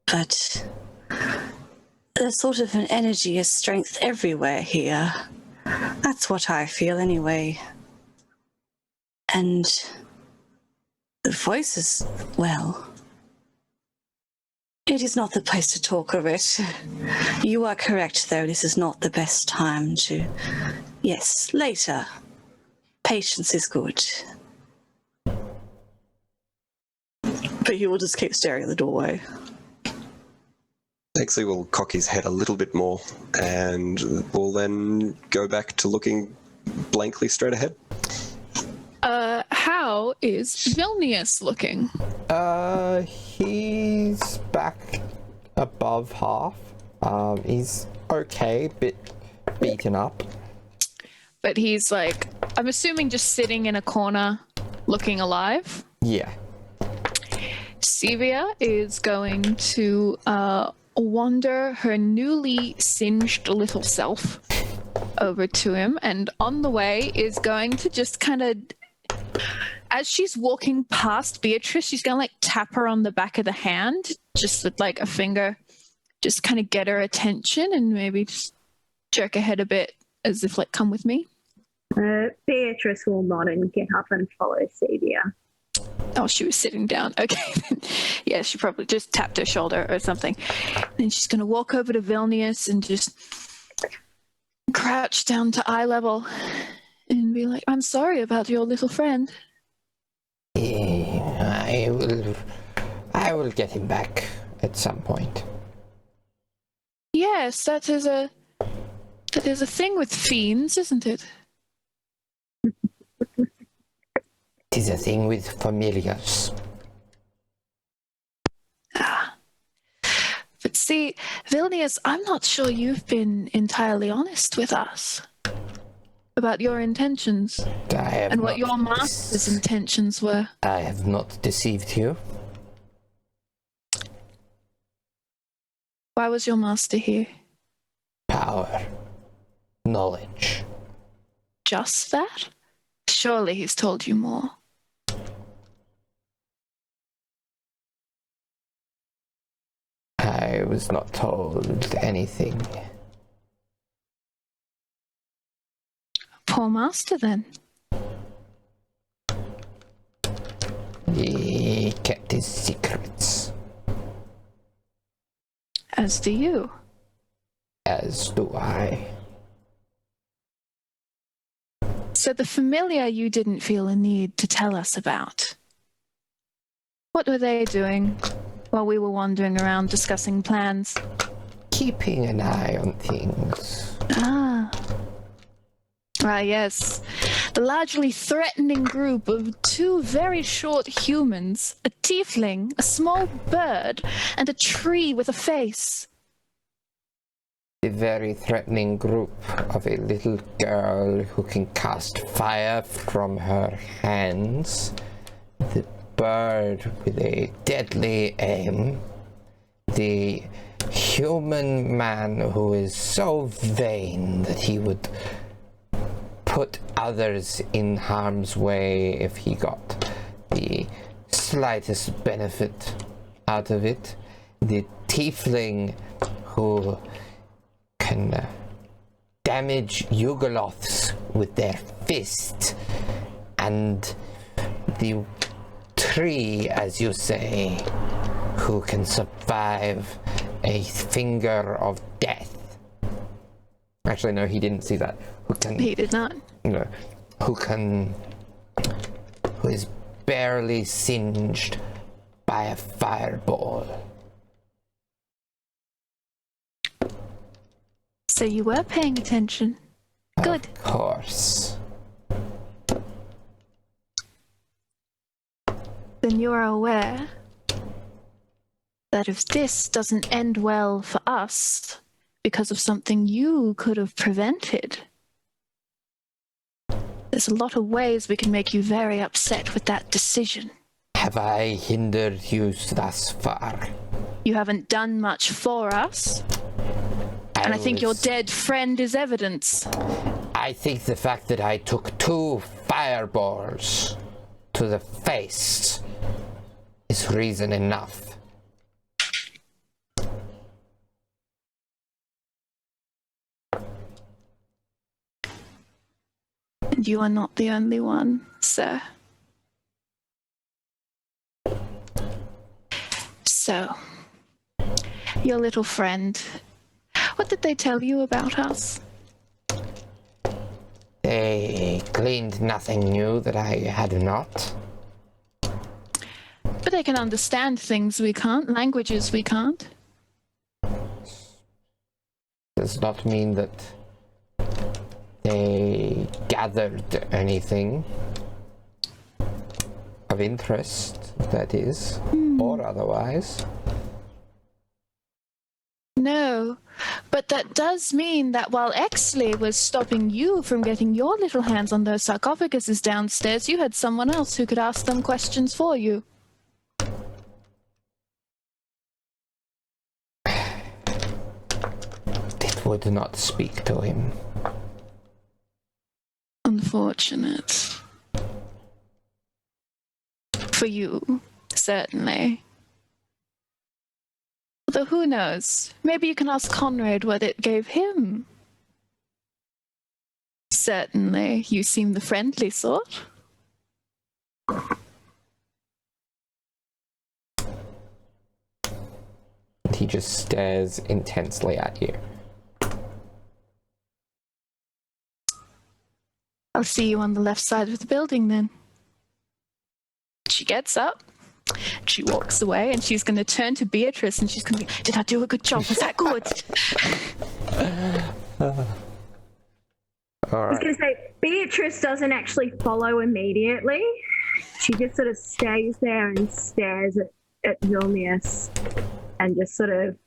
[SPEAKER 3] But there's sort of an energy, a strength everywhere here. That's what I feel anyway. And the voices, well, it is not the place to talk of it. You are correct, though. This is not the best time to... Yes, later. Patience is good. But he will just keep staring at the doorway.
[SPEAKER 2] Exley will cock his head a little bit more and will then go back to looking blankly straight ahead.
[SPEAKER 4] How is Vilnius looking?
[SPEAKER 1] He's back above half. He's okay, bit beaten up.
[SPEAKER 4] But he's like, I'm assuming just sitting in a corner looking alive.
[SPEAKER 1] Yeah.
[SPEAKER 4] Sevia is going to wander her newly singed little self over to him, and on the way is going to just kind of, as she's walking past Beatrice, she's going to like tap her on the back of the hand, just with like a finger, just kind of get her attention and maybe just jerk her head a bit as if like, come with me.
[SPEAKER 5] Beatrice will nod and get up and follow Cedia.
[SPEAKER 4] Oh, she was sitting down. Okay. Yeah, she probably just tapped her shoulder or something. Then she's going to walk over to Vilnius and just crouch down to eye level and be like, I'm sorry about your little friend.
[SPEAKER 1] I will get him back at some point.
[SPEAKER 4] Yes, that is a thing with fiends, isn't it?
[SPEAKER 1] It is a thing with familiars.
[SPEAKER 4] Ah. But see, Vilnius, I'm not sure you've been entirely honest with us about your intentions and what your master's intentions were.
[SPEAKER 1] I have not deceived you.
[SPEAKER 4] Why was your master here?
[SPEAKER 1] Power. Knowledge.
[SPEAKER 4] Just that? Surely he's told you more.
[SPEAKER 1] I was not told anything.
[SPEAKER 4] Poor master, then.
[SPEAKER 1] He kept his secrets.
[SPEAKER 4] As do you.
[SPEAKER 1] As do I.
[SPEAKER 4] So the familiar you didn't feel a need to tell us about. What were they doing while we were wandering around discussing plans?
[SPEAKER 1] Keeping an eye on things.
[SPEAKER 4] Ah, yes. The largely threatening group of two very short humans, a tiefling, a small bird, and a tree with a face.
[SPEAKER 1] A very threatening group of a little girl who can cast fire from her hands. The bird with a deadly aim. The human man who is so vain that he would put others in harm's way if he got the slightest benefit out of it. The tiefling who can damage Yugoloths with their fist, and the tree, as you say, who can survive a finger of death. Actually, no, he didn't see that.
[SPEAKER 4] He did not.
[SPEAKER 1] No, who is barely singed by a fireball.
[SPEAKER 4] So you were paying attention. Good.
[SPEAKER 1] Of course.
[SPEAKER 4] Then you are aware that if this doesn't end well for us because of something you could have prevented, there's a lot of ways we can make you very upset with that decision.
[SPEAKER 1] Have I hindered you thus far?
[SPEAKER 4] You haven't done much for us. And I think your dead friend is evidence.
[SPEAKER 1] I think the fact that I took 2 fireballs to the face is reason enough.
[SPEAKER 4] And you are not the only one, sir. So, your little friend, what did they tell you about us?
[SPEAKER 1] They gleaned nothing new that I had not.
[SPEAKER 4] But they can understand things we can't, languages we can't.
[SPEAKER 1] Does not mean that they gathered anything of interest, that is, or otherwise.
[SPEAKER 4] No, but that does mean that while Exley was stopping you from getting your little hands on those sarcophaguses downstairs, you had someone else who could ask them questions for you.
[SPEAKER 1] would not speak to him.
[SPEAKER 4] Unfortunate. For you, certainly. Though who knows? Maybe you can ask Conrad what it gave him. Certainly, you seem the friendly sort.
[SPEAKER 1] He just stares intensely at you.
[SPEAKER 4] I'll see you on the left side of the building then. She gets up, she walks away, and she's going to turn to Beatrice and she's going to be, did I do a good job? Was that good?
[SPEAKER 1] All
[SPEAKER 5] I was
[SPEAKER 1] right.
[SPEAKER 5] going to say, Beatrice doesn't actually follow immediately. She just sort of stays there and stares at Vilnius and just sort of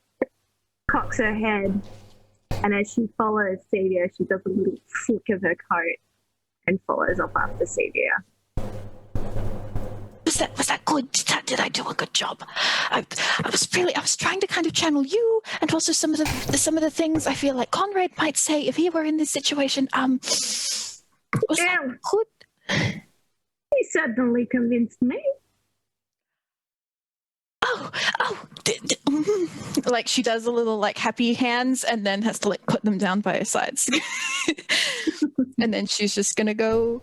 [SPEAKER 5] cocks her head. And as she follows Sevia, she does a little flick of her coat and follows off after Sevia.
[SPEAKER 4] Was that good? Did I do a good job? I was trying to kind of channel you, and also some of the things I feel like Conrad might say if he were in this situation. Was that good?
[SPEAKER 5] He certainly convinced me.
[SPEAKER 4] Like she does a little like happy hands and then has to like put them down by her sides. And then she's just gonna go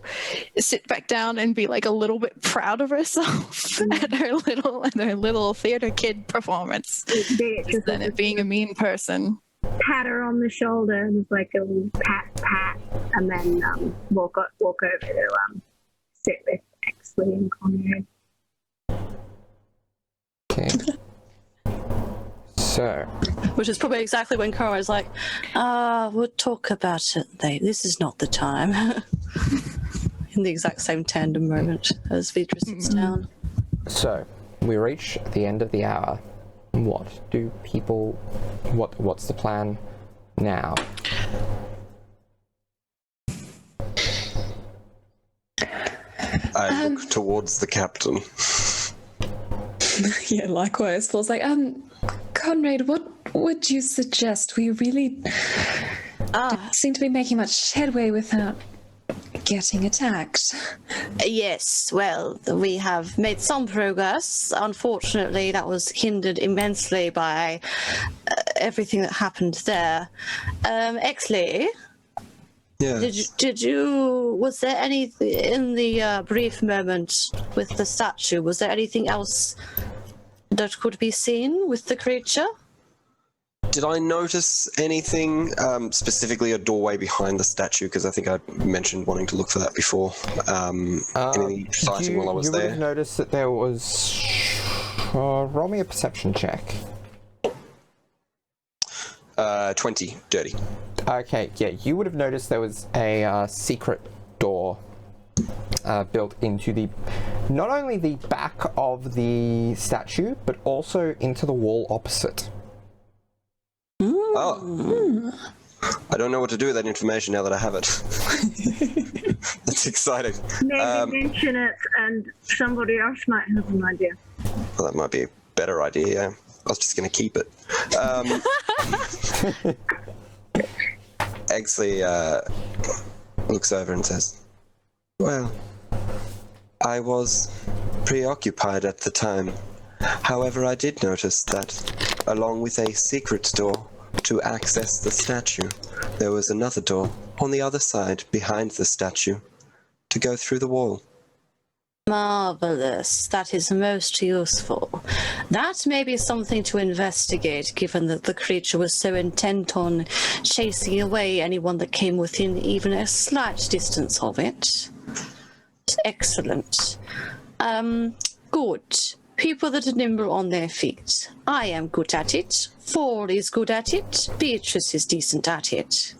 [SPEAKER 4] sit back down and be like a little bit proud of herself at her little theater kid performance. Instead of being a mean person.
[SPEAKER 5] Pat her on the shoulder and like a little pat, and then walk over to sit with Exley and Conrad.
[SPEAKER 1] Okay. So,
[SPEAKER 3] Which is probably exactly when Conrad's like, we'll talk about it later. This is not the time. In the exact same tandem moment as Vidra sits down.
[SPEAKER 1] so we reach the end of the hour. What's the plan now?
[SPEAKER 2] I look towards the captain.
[SPEAKER 6] Yeah, likewise. Paul's like, Conrad, what would you suggest? We really don't seem to be making much headway without getting attacked.
[SPEAKER 3] Yes, well, we have made some progress. Unfortunately, that was hindered immensely by everything that happened there. Exley,
[SPEAKER 2] Yes.
[SPEAKER 3] was there anything in the brief moment with the statue, was there anything else that could be seen with the creature?
[SPEAKER 2] Did I notice anything, specifically a doorway behind the statue? Because I think I mentioned wanting to look for that before. Anything exciting while I was
[SPEAKER 1] you would
[SPEAKER 2] there?
[SPEAKER 1] have noticed that there was... roll me a perception check.
[SPEAKER 2] 20, dirty.
[SPEAKER 1] Okay, yeah, you would have noticed there was a secret door built into the... not only the back of the statue, but also into the wall opposite.
[SPEAKER 2] Oh. I don't know what to do with that information now that I have it. That's exciting.
[SPEAKER 5] Maybe mention it and somebody else might have an idea.
[SPEAKER 2] Well, that might be a better idea, yeah. I was just going to keep it. Exley looks over and says, well, I was preoccupied at the time. However, I did notice that, along with a secret door to access the statue, there was another door on the other side behind the statue to go through the wall.
[SPEAKER 3] Marvelous. That is most useful. That may be something to investigate, given that the creature was so intent on chasing away anyone that came within even a slight distance of it. Excellent. Good. People that are nimble on their feet. I am good at it. Fall is good at it. Beatrice is decent at it.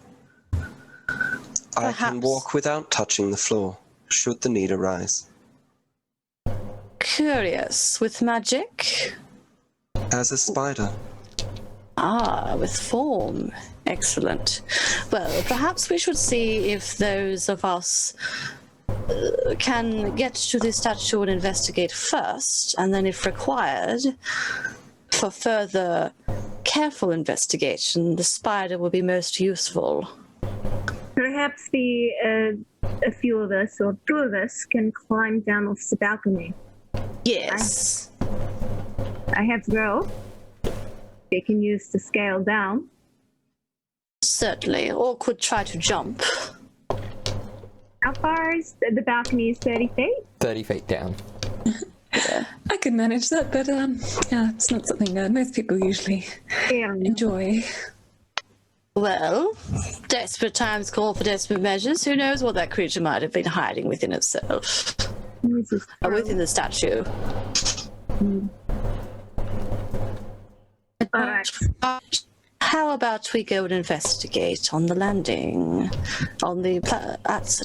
[SPEAKER 2] I can walk without touching the floor, should the need arise.
[SPEAKER 3] Curious. With magic?
[SPEAKER 2] As a spider.
[SPEAKER 3] Ah, with form. Excellent. Well, perhaps we should see if those of us can get to the statue and investigate first, and then if required, for further careful investigation, the spider will be most useful.
[SPEAKER 5] Perhaps a few of us, or two of us, can climb down off the balcony.
[SPEAKER 3] Yes.
[SPEAKER 5] I have rope. They can use to scale down.
[SPEAKER 3] Certainly. Or could try to jump.
[SPEAKER 5] How far is the balcony? Is 30 feet?
[SPEAKER 1] 30 feet down.
[SPEAKER 6] I could manage that, but yeah, it's not something most people usually enjoy.
[SPEAKER 3] Well, desperate times call for desperate measures. Who knows what that creature might have been hiding within itself. Or within the statue.
[SPEAKER 5] Alright.
[SPEAKER 3] How about we go and investigate on the landing, on the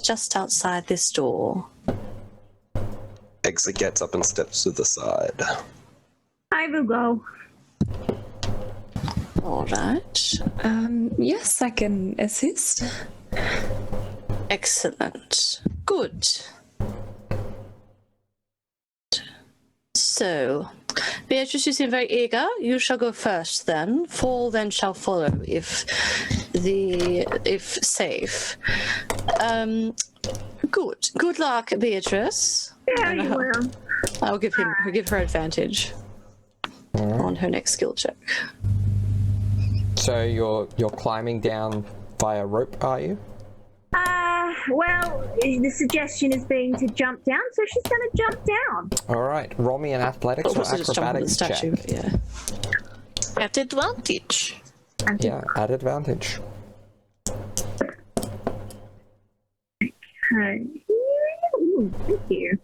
[SPEAKER 3] just outside this door?
[SPEAKER 2] Exit gets up and steps to the side.
[SPEAKER 5] I will go.
[SPEAKER 3] All right.
[SPEAKER 6] Yes, I can assist.
[SPEAKER 3] Excellent. Good. So, Beatrice, you seem very eager. You shall go first then. Fall then shall follow if safe. Good. Good luck, Beatrice.
[SPEAKER 5] Yeah, you will.
[SPEAKER 3] I'll give her advantage on her next skill check.
[SPEAKER 1] So you're climbing down via rope, are you?
[SPEAKER 5] Well, the suggestion is being to jump down, so she's going to jump down.
[SPEAKER 1] All right, roll me an athletics or
[SPEAKER 3] Also just jump on the
[SPEAKER 1] acrobatics
[SPEAKER 3] statue.
[SPEAKER 1] check.
[SPEAKER 3] Yeah.
[SPEAKER 4] At advantage.
[SPEAKER 1] Yeah, at advantage.
[SPEAKER 5] Okay. Ooh, thank you.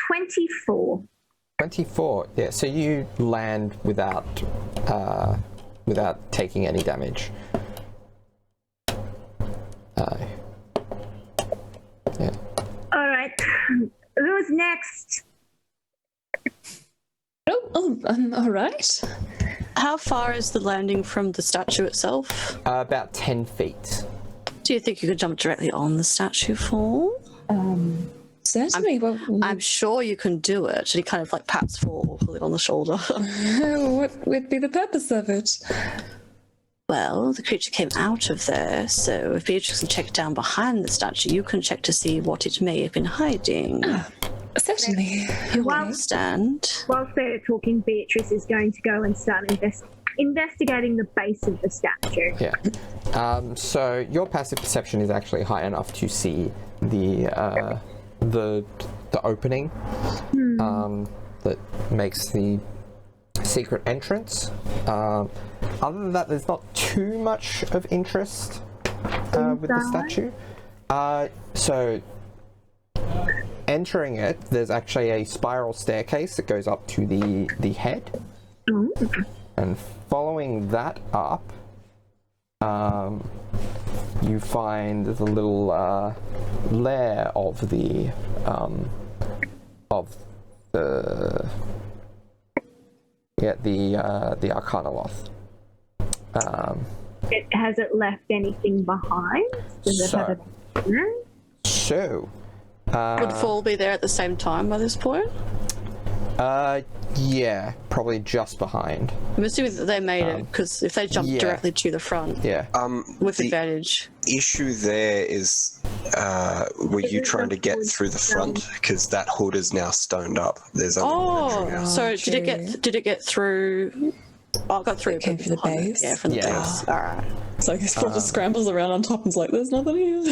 [SPEAKER 5] 24.
[SPEAKER 1] 24. Yeah, so you land without taking any damage. Yeah.
[SPEAKER 5] All right. Who's next?
[SPEAKER 6] All right.
[SPEAKER 3] How far is the landing from the statue itself?
[SPEAKER 1] About 10 feet.
[SPEAKER 3] Do you think you could jump directly on the statue fall?
[SPEAKER 6] Certainly.
[SPEAKER 3] I'm sure you can do it. And he kind of like pats Fall on the shoulder.
[SPEAKER 6] What would be the purpose of it?
[SPEAKER 3] Well, the creature came out of there, so if Beatrice can check down behind the statue, you can check to see what it may have been hiding.
[SPEAKER 6] Certainly.
[SPEAKER 3] You understand?
[SPEAKER 5] Whilst they're talking, Beatrice is going to go and start investigating the base of the statue.
[SPEAKER 1] Yeah. So your passive perception is actually high enough to see the opening that makes the secret entrance. Other than that, there's not too much of interest with the statue. So entering it, there's actually a spiral staircase that goes up to the head. And following that up, you find the little lair of the Arcanoloth.
[SPEAKER 5] Has it left anything behind? Does it have
[SPEAKER 1] So,
[SPEAKER 3] Would Fall be there at the same time by this point?
[SPEAKER 1] yeah, probably just behind.
[SPEAKER 3] I'm assuming that they made it, because if they jumped
[SPEAKER 1] yeah.
[SPEAKER 3] directly to the front
[SPEAKER 1] Yeah.
[SPEAKER 3] with
[SPEAKER 2] the
[SPEAKER 3] advantage.
[SPEAKER 2] issue there is, were you trying to get through the front? Because that hood is now stoned up. There's only one entry now.
[SPEAKER 3] So
[SPEAKER 6] true.
[SPEAKER 3] did it get through? Oh, it got through.
[SPEAKER 6] It came from the
[SPEAKER 3] behind it.
[SPEAKER 6] base?
[SPEAKER 3] Yeah, from the
[SPEAKER 1] Yeah.
[SPEAKER 3] base. All right.
[SPEAKER 6] So I guess Paul just scrambles around on top and's like, there's nothing here.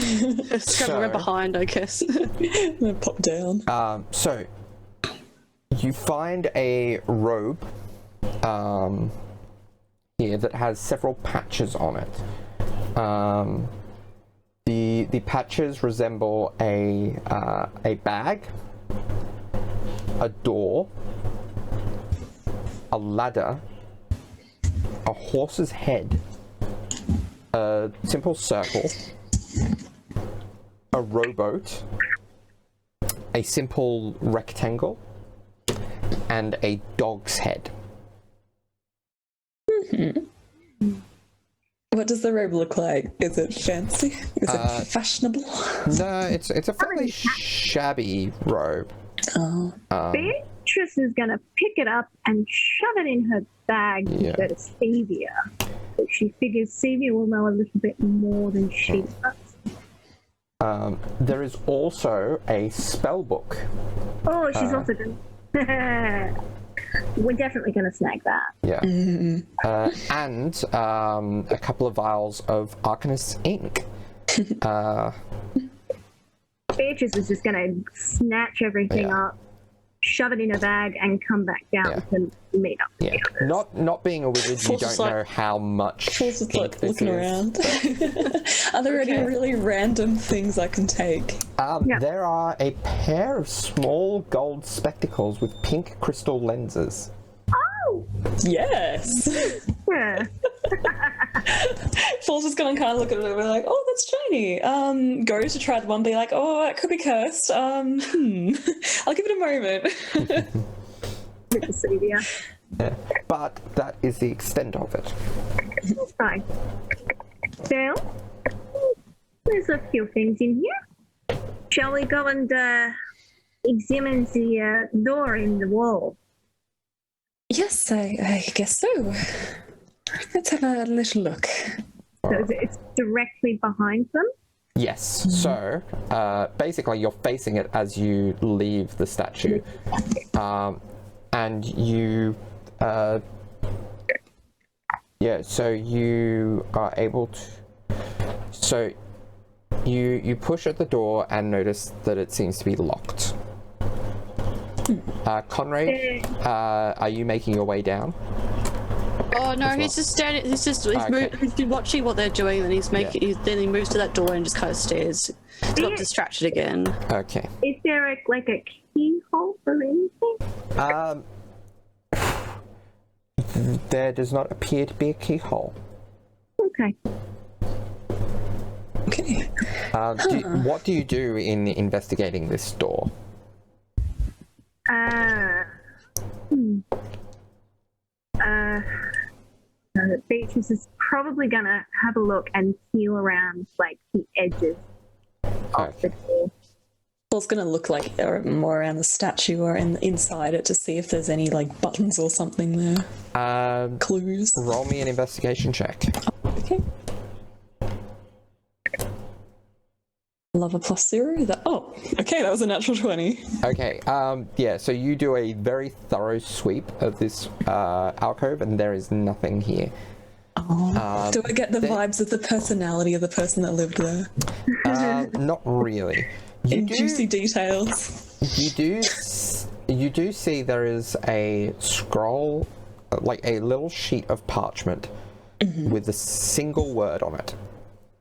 [SPEAKER 3] Scrambling
[SPEAKER 1] So-
[SPEAKER 3] behind, I guess.
[SPEAKER 6] And then pop down.
[SPEAKER 1] So you find a robe here that has several patches on it. The patches resemble a bag, a door, a ladder, a horse's head, a simple circle, a rowboat, a simple rectangle, and a dog's head.
[SPEAKER 6] What does the robe look like? Is it fancy? Is it fashionable?
[SPEAKER 1] No, it's a fairly shabby robe.
[SPEAKER 6] Oh.
[SPEAKER 5] Beatrice is going to pick it up and shove it in her bag to go to Stevia. So she figures Stevia will know a little bit more than she does.
[SPEAKER 1] There is also a spell book.
[SPEAKER 5] Oh, she's also going to... We're definitely going to snag that.
[SPEAKER 1] Yeah. And a couple of vials of Arcanist ink.
[SPEAKER 5] Beatrice is just going to snatch everything up, shove it in a bag, and come back down to meet up with the others.
[SPEAKER 1] Not being a wizard, you don't know how much.
[SPEAKER 6] Paul's just
[SPEAKER 1] ink
[SPEAKER 6] like
[SPEAKER 1] this
[SPEAKER 6] looking
[SPEAKER 1] is.
[SPEAKER 6] around. Are there any really random things I can take?
[SPEAKER 1] There are a pair of small gold spectacles with pink crystal lenses.
[SPEAKER 5] Oh!
[SPEAKER 6] Yes!
[SPEAKER 5] Yeah.
[SPEAKER 6] Paul's just gonna kind of look at it and be like, oh, that's shiny. Goes to try the one, be like, oh, it could be cursed. I'll give it a moment.
[SPEAKER 5] With the Stevia.
[SPEAKER 1] Yeah. But that is the extent of it.
[SPEAKER 5] That's fine. Well, there's a few things in here. Shall we go and examine the door in the wall?
[SPEAKER 6] Yes, I guess so. Let's have a little look.
[SPEAKER 5] So it's directly behind them?
[SPEAKER 1] Yes. So basically, you're facing it as you leave the statue, and you. So you are able to. So you push at the door and notice that it seems to be locked. Conrad, are you making your way down?
[SPEAKER 3] Oh no, he's just standing. He's been watching what they're doing, and then he moves to that door and just kind of stares. He's got distracted again.
[SPEAKER 1] Okay.
[SPEAKER 5] Is there a keyhole or anything?
[SPEAKER 1] There does not appear to be a keyhole.
[SPEAKER 5] Okay.
[SPEAKER 6] Okay.
[SPEAKER 1] What do you do in investigating this door?
[SPEAKER 5] Beatrice is probably gonna have a look and feel around like the edges of the door.
[SPEAKER 6] Paul's gonna look like more around the statue or inside it to see if there's any like buttons or something there. Clues.
[SPEAKER 1] Roll me an investigation check.
[SPEAKER 6] Okay. Love a +0. Okay, that was a natural 20.
[SPEAKER 1] Okay, so you do a very thorough sweep of this alcove, and there is nothing here.
[SPEAKER 6] Do I get the vibes of the personality of the person that lived there?
[SPEAKER 1] Not really.
[SPEAKER 6] Juicy details.
[SPEAKER 1] You do see there is a scroll, like a little sheet of parchment with a single word on it.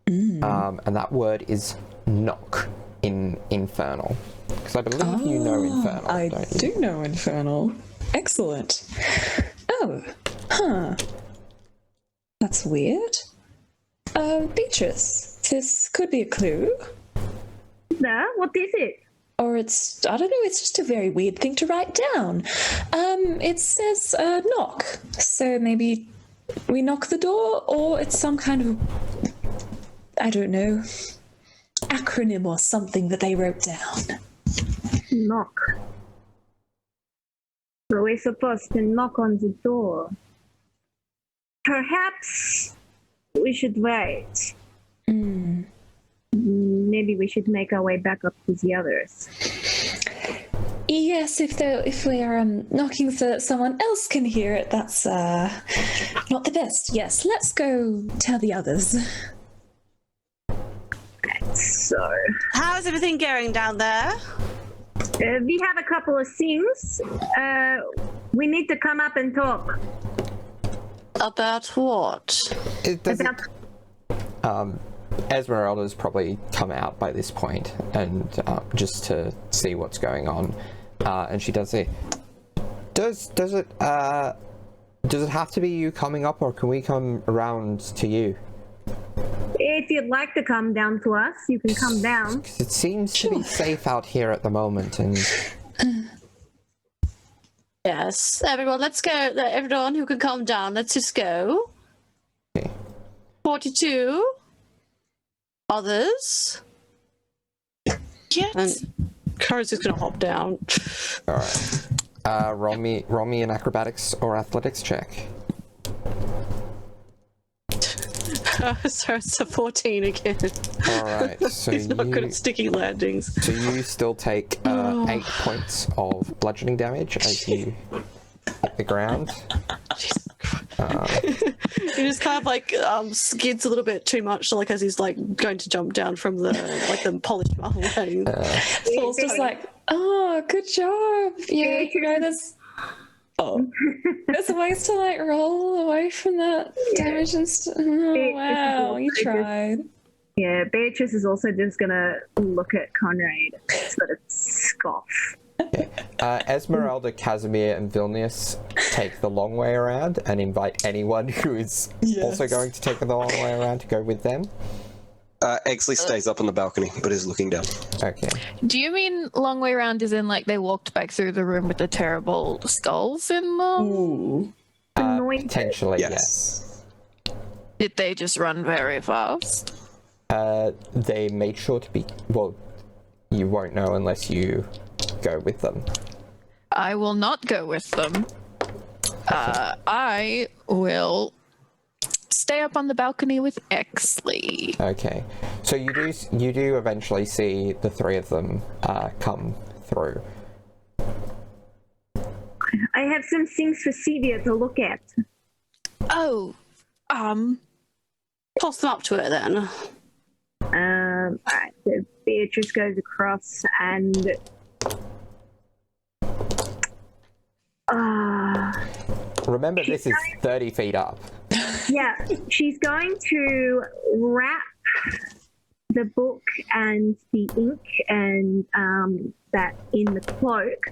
[SPEAKER 1] And that word is knock in Infernal. Because I believe you know Infernal,
[SPEAKER 6] I
[SPEAKER 1] don't you?
[SPEAKER 6] do know Infernal. Excellent. Oh, that's weird. Beatrice, this could be a clue.
[SPEAKER 5] No, what is it?
[SPEAKER 6] Or I don't know, it's just a very weird thing to write down. It says knock. So maybe we knock the door, or it's some kind of, I don't know, acronym or something that they wrote down.
[SPEAKER 5] Knock. So we're supposed to knock on the door. Perhaps we should wait. Maybe we should make our way back up to the others.
[SPEAKER 6] Yes, if we're knocking so that someone else can hear it, that's not the best. Yes, let's go tell the others.
[SPEAKER 5] So,
[SPEAKER 3] How's everything going down there?
[SPEAKER 5] we have a couple of things. We need to come up and talk.
[SPEAKER 3] About what?
[SPEAKER 1] Esmeralda's probably come out by this point, and just to see what's going on, and she does say, "Does it have to be you coming up, or can we come around to you?"
[SPEAKER 5] If you'd like to come down to us, you can come down.
[SPEAKER 1] It seems to be safe out here at the moment, and
[SPEAKER 3] Yes, everyone, let's go. Everyone who can calm down, let's just go.
[SPEAKER 1] Okay.
[SPEAKER 3] 42. Others.
[SPEAKER 4] Yes.
[SPEAKER 3] And Kara's just gonna hop down.
[SPEAKER 1] all right. Roll me an acrobatics or athletics check.
[SPEAKER 3] So it's a 14 again.
[SPEAKER 1] All right, so
[SPEAKER 3] He's not good at sticky landings.
[SPEAKER 1] So you still take 8 points of bludgeoning damage as you hit the ground.
[SPEAKER 3] He just kind of like skids a little bit too much, like as he's like going to jump down from the polished marble lane.
[SPEAKER 6] Paul's just like, oh, good job. Yeah, there's ways to like roll away from that damage and stuff. Oh, wow, you tried.
[SPEAKER 5] Yeah, Beatrice is also just gonna look at Conrad, sort of scoff.
[SPEAKER 1] Esmeralda, Casimir, and Vilnius take the long way around and invite anyone who is also going to take the long way around to go with them.
[SPEAKER 2] Exley stays up on the balcony, but is looking down.
[SPEAKER 1] Okay.
[SPEAKER 4] Do you mean long way around as in like they walked back through the room with the terrible skulls in them?
[SPEAKER 1] Potentially,
[SPEAKER 2] Yes.
[SPEAKER 4] Did they just run very fast?
[SPEAKER 1] They made sure to be... Well, you won't know unless you go with them.
[SPEAKER 4] I will not go with them. I will stay up on the balcony with Exley.
[SPEAKER 1] Okay. So you do eventually see the three of them come through.
[SPEAKER 5] I have some things for Celia to look at.
[SPEAKER 4] Oh,
[SPEAKER 3] Toss them up to her then.
[SPEAKER 5] Alright, so Beatrice goes across and
[SPEAKER 1] Remember, this is 30 feet up.
[SPEAKER 5] yeah, she's going to wrap the book and the ink and that in the cloak,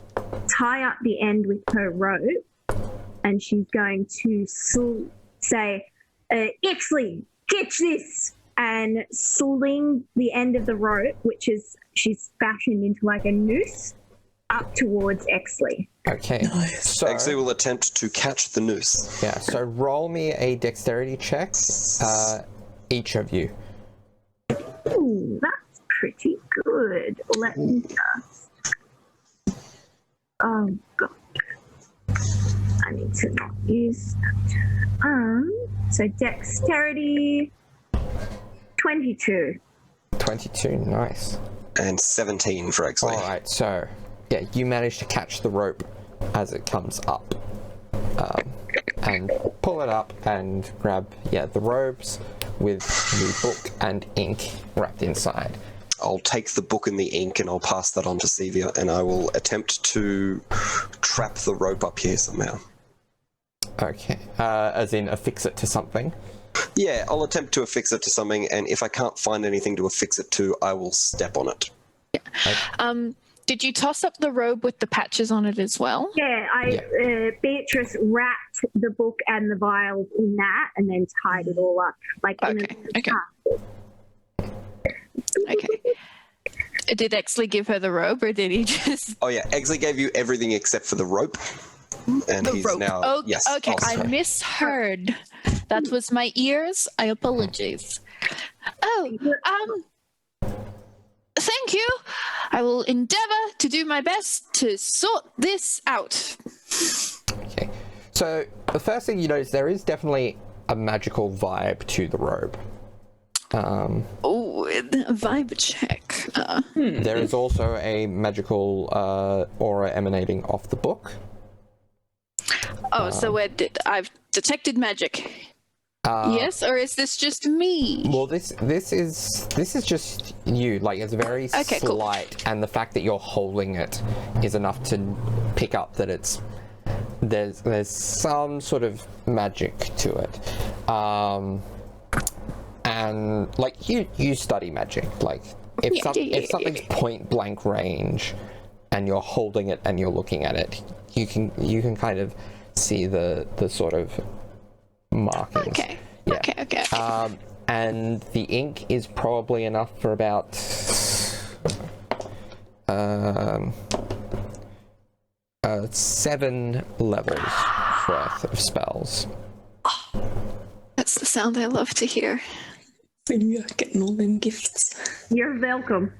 [SPEAKER 5] tie up the end with her rope, and she's going to say, Exley, catch this! And sling the end of the rope, which is she's fashioned into like a noose, up towards Exley.
[SPEAKER 1] Okay.
[SPEAKER 6] Nice.
[SPEAKER 1] So,
[SPEAKER 2] Exley will attempt to catch the noose.
[SPEAKER 1] yeah, so roll me a dexterity check, each of you.
[SPEAKER 5] Ooh, that's pretty good. Let me just... Oh, God. I need to not use that. So dexterity... 22.
[SPEAKER 1] 22, nice.
[SPEAKER 2] And 17 for Exley.
[SPEAKER 1] Alright, so, yeah, you manage to catch the rope as it comes up. And pull it up and grab, the robes with the book and ink wrapped inside.
[SPEAKER 2] I'll take the book and the ink and I'll pass that on to Sevia, and I will attempt to trap the rope up here somehow.
[SPEAKER 1] Okay, as in affix it to something.
[SPEAKER 2] Yeah, I'll attempt to affix it to something, and if I can't find anything to affix it to, I will step on it.
[SPEAKER 4] Did you toss up the robe with the patches on it as well?
[SPEAKER 5] Yeah, Beatrice wrapped the book and the vials in that and then tied it all up.
[SPEAKER 4] Okay. Did Exley give her the robe, or did he just...
[SPEAKER 2] Oh yeah, Exley gave you everything except for the rope. And
[SPEAKER 4] The
[SPEAKER 2] he's
[SPEAKER 4] rope.
[SPEAKER 2] now...
[SPEAKER 4] Oh,
[SPEAKER 2] yes,
[SPEAKER 4] okay, I
[SPEAKER 2] also.
[SPEAKER 4] misheard. That was my ears. I apologize. Thank you. I will endeavor to do my best to sort this out.
[SPEAKER 1] Okay, so the first thing you notice, there is definitely a magical vibe to the robe.
[SPEAKER 4] Oh, vibe check.
[SPEAKER 1] There is also a magical aura emanating off the book.
[SPEAKER 4] Oh, so I've detected magic. Yes, or is this just me?
[SPEAKER 1] Well, this is just you. Like, it's very
[SPEAKER 4] Okay, cool.
[SPEAKER 1] slight, and the fact that you're holding it is enough to pick up that there's some sort of magic to it. And like you study magic. Like if something's point blank range, and you're holding it and you're looking at it, you can kind of see the sort of markings.
[SPEAKER 4] Okay.
[SPEAKER 1] Yeah.
[SPEAKER 4] Okay.
[SPEAKER 1] And the ink is probably enough for about 7 levels worth of spells.
[SPEAKER 4] That's the sound I love to hear.
[SPEAKER 6] You're getting all them gifts.
[SPEAKER 5] You're welcome.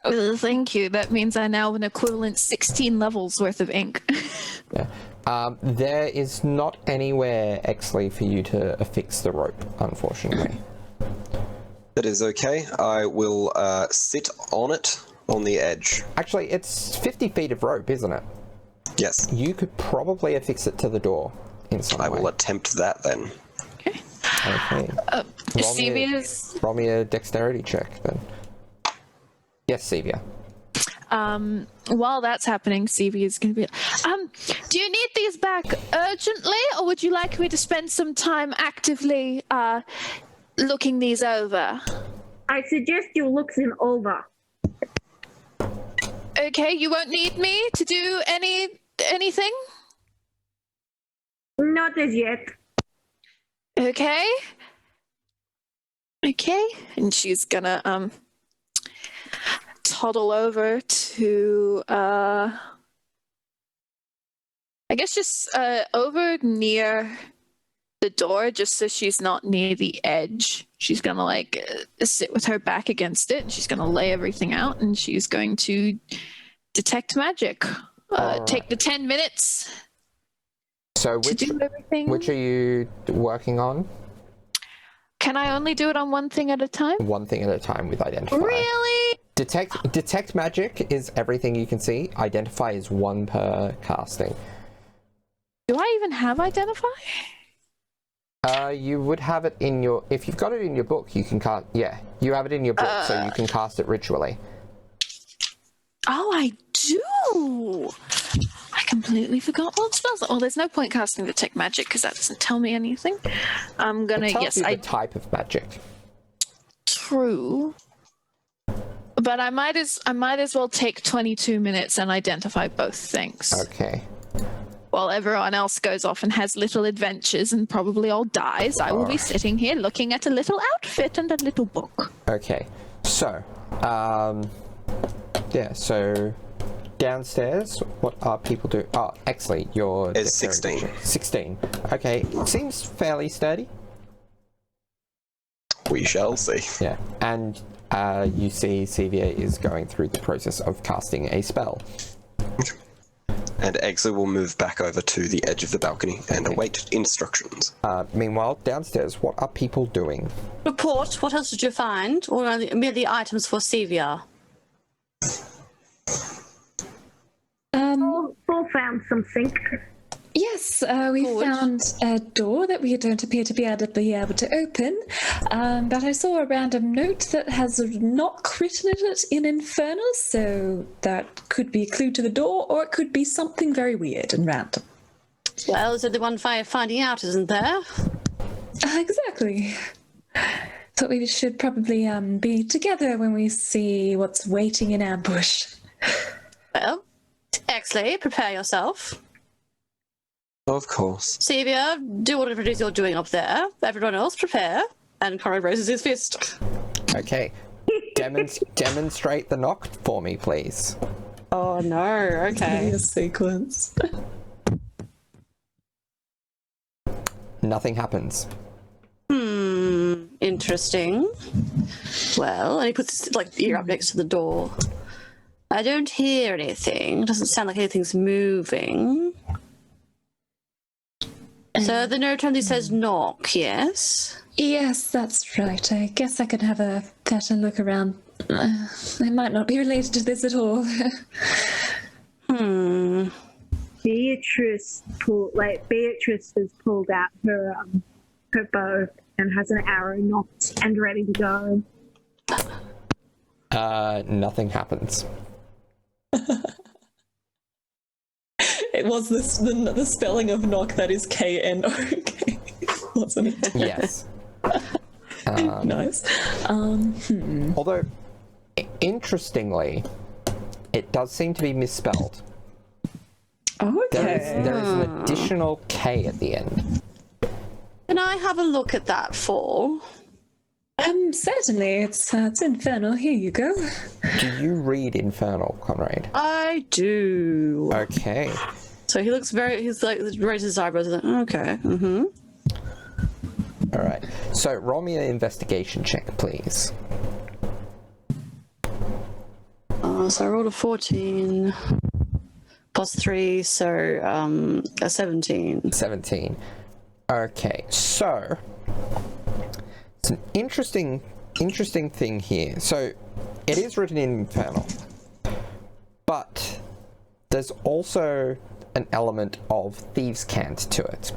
[SPEAKER 4] Thank you. That means I now have an equivalent 16 levels worth of ink.
[SPEAKER 1] Yeah. There is not anywhere, Exley, for you to affix the rope, unfortunately.
[SPEAKER 2] That is okay. I will sit on it on the edge.
[SPEAKER 1] Actually, it's 50 feet of rope, isn't it?
[SPEAKER 2] Yes.
[SPEAKER 1] You could probably affix it to the door in some way.
[SPEAKER 2] I will attempt that then.
[SPEAKER 4] Okay.
[SPEAKER 1] Okay.
[SPEAKER 4] Sevia's...
[SPEAKER 1] Roll me a dexterity check, then. Yes, Sevia.
[SPEAKER 4] While that's happening, Sevia is going to be... do you need these back urgently, or would you like me to spend some time actively looking these over?
[SPEAKER 5] I suggest you look them over.
[SPEAKER 4] Okay, you won't need me to do anything?
[SPEAKER 5] Not as yet.
[SPEAKER 4] Okay. Okay. And she's gonna toddle over to I guess just over near the door, just so she's not near the edge. She's gonna like sit with her back against it, and she's gonna lay everything out, and she's going to detect magic. Take the 10 minutes
[SPEAKER 1] So
[SPEAKER 4] to do everything.
[SPEAKER 1] which are you working on?
[SPEAKER 4] Can I only do it on one thing at a time?
[SPEAKER 1] One thing at a time with Identify.
[SPEAKER 4] Really?
[SPEAKER 1] Detect magic is everything you can see. Identify is one per casting.
[SPEAKER 4] Do I even have Identify?
[SPEAKER 1] You would have it in your... If you've got it in your book, you can cast... Yeah, you have it in your book, so you can cast it ritually.
[SPEAKER 4] Oh, I do! I completely forgot what spells. Oh, there's no point casting Detect Magic because that doesn't tell me anything. I'm gonna...
[SPEAKER 1] It tells
[SPEAKER 4] Yes,
[SPEAKER 1] you the type of magic.
[SPEAKER 4] True. But I might as well take 22 minutes and identify both things.
[SPEAKER 1] Okay.
[SPEAKER 4] While everyone else goes off and has little adventures and probably all dies, I will be sitting here looking at a little outfit and a little book.
[SPEAKER 1] Okay. So, yeah, so downstairs, what are people doing? Oh, actually, your...
[SPEAKER 2] It's 16.
[SPEAKER 1] 16. Okay, seems fairly sturdy.
[SPEAKER 2] We shall see.
[SPEAKER 1] Yeah, and you see Sevia is going through the process of casting a spell.
[SPEAKER 2] And Exley will move back over to the edge of the balcony and await instructions.
[SPEAKER 1] Meanwhile, downstairs, what are people doing?
[SPEAKER 3] Report, what else did you find? Or are the merely items for Sevia?
[SPEAKER 5] Paul found something.
[SPEAKER 6] Yes, we found a door that we don't appear to be able to open, but I saw a random note that has a knock written in it in Infernal, so that could be a clue to the door, or it could be something very weird and random.
[SPEAKER 3] Well, is it the one finding out, isn't there?
[SPEAKER 6] Exactly. Thought we should probably be together when we see what's waiting in ambush.
[SPEAKER 3] Well, Exley, prepare yourself.
[SPEAKER 2] Of course.
[SPEAKER 3] Sevia, do whatever it is you're doing up there. Everyone else, prepare. And Corey raises his fist.
[SPEAKER 1] Okay. Demonstrate the knock for me, please.
[SPEAKER 3] Oh no, okay.
[SPEAKER 6] A sequence.
[SPEAKER 1] Nothing happens.
[SPEAKER 3] Interesting. Well, and he puts his ear up next to the door. I don't hear anything. It doesn't sound like anything's moving. So the note only says knock, yes?
[SPEAKER 6] Yes, that's right. I guess I could have a better look around. It might not be related to this at all.
[SPEAKER 5] Beatrice has pulled out her bow and has an arrow knocked and ready to go.
[SPEAKER 1] Nothing happens.
[SPEAKER 6] It was the spelling of knock that is K-N-O-K, wasn't it?
[SPEAKER 1] Yes.
[SPEAKER 6] Nice.
[SPEAKER 1] Although, interestingly, it does seem to be misspelled.
[SPEAKER 6] Okay.
[SPEAKER 1] There is an additional K at the end.
[SPEAKER 3] Can I have a look at that for?
[SPEAKER 6] Certainly. It's Infernal. Here you go.
[SPEAKER 1] Do you read Infernal, Conrad?
[SPEAKER 3] I do.
[SPEAKER 1] Okay.
[SPEAKER 3] So he looks he's raises his eyebrows and okay.
[SPEAKER 1] Alright. So roll me an investigation check, please.
[SPEAKER 3] So I rolled a 14 plus 3, so a 17.
[SPEAKER 1] 17. Okay, so it's an interesting thing here. So it is written in Infernal, but there's also an element of Thieves' Cant to it.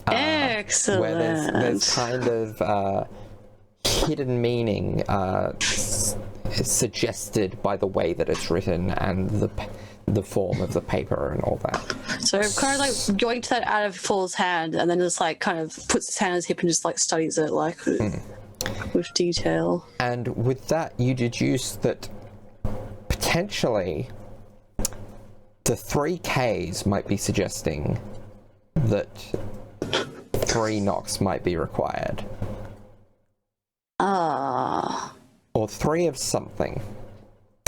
[SPEAKER 3] Excellent.
[SPEAKER 1] Where there's kind of hidden meaning suggested by the way that it's written and the form of the paper and all that.
[SPEAKER 3] So kind of like yoinked that out of Fall's hand and then just like kind of puts his hand on his hip and just like studies it like with detail.
[SPEAKER 1] And with that, you deduce that potentially the 3 Ks might be suggesting that 3 knocks might be required. Or 3 of something,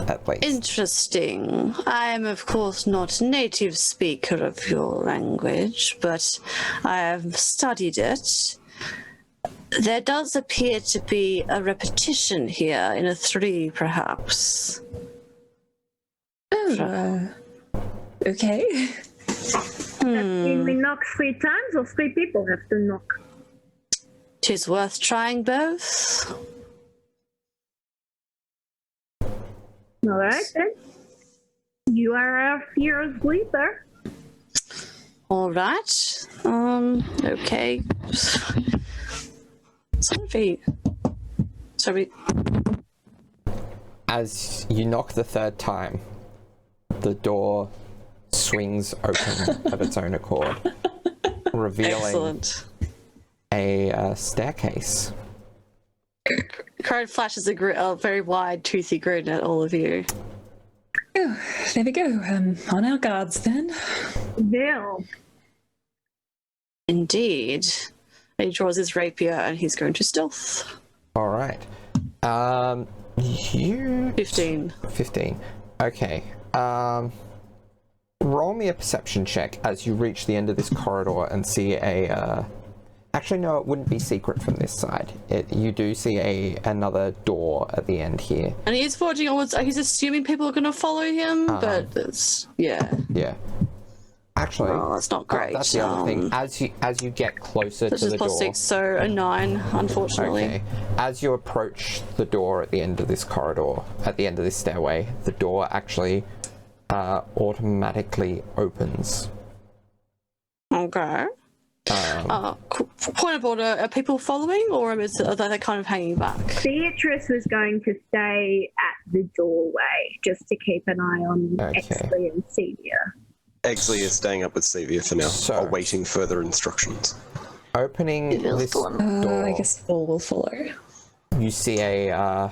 [SPEAKER 1] at least.
[SPEAKER 3] Interesting. I am, of course, not a native speaker of your language, but I have studied it. There does appear to be a repetition here in a 3, perhaps.
[SPEAKER 6] Oh, okay.
[SPEAKER 5] Can we knock 3 times or 3 people have to knock?
[SPEAKER 3] 'Tis worth trying both.
[SPEAKER 5] All right, then. You are our fear's leader.
[SPEAKER 3] All right. Okay. Sorry.
[SPEAKER 1] As you knock the 3rd time, the door swings open of its own accord, revealing
[SPEAKER 3] Excellent.
[SPEAKER 1] a staircase.
[SPEAKER 3] Crone flashes a very wide, toothy grin at all of you.
[SPEAKER 6] Oh, there we go. On our guards then.
[SPEAKER 5] Bill.
[SPEAKER 3] Indeed. He draws his rapier and he's going to stealth.
[SPEAKER 1] All right. You
[SPEAKER 3] 15.
[SPEAKER 1] 15. Okay. Roll me a perception check as you reach the end of this corridor and see a. Actually, no, it wouldn't be secret from this side. You do see another door at the end here.
[SPEAKER 3] And he's forging onwards. He's assuming people are going to follow him, but it's yeah.
[SPEAKER 1] Yeah. Actually,
[SPEAKER 3] that's not great.
[SPEAKER 1] That's the other thing. As you get closer to the door.
[SPEAKER 3] Plus 6, so a 9, unfortunately.
[SPEAKER 1] Okay. As you approach the door at the end of this corridor, at the end of this stairway, the door actually automatically opens.
[SPEAKER 3] Okay. Point of order, are people following or are they kind of hanging back?
[SPEAKER 5] Beatrice was going to stay at the doorway just to keep an eye on Exley and Sevia.
[SPEAKER 2] Exley is staying up with Sevia for now, awaiting further instructions.
[SPEAKER 1] Opening this door,
[SPEAKER 6] I guess Paul will follow.
[SPEAKER 1] You see a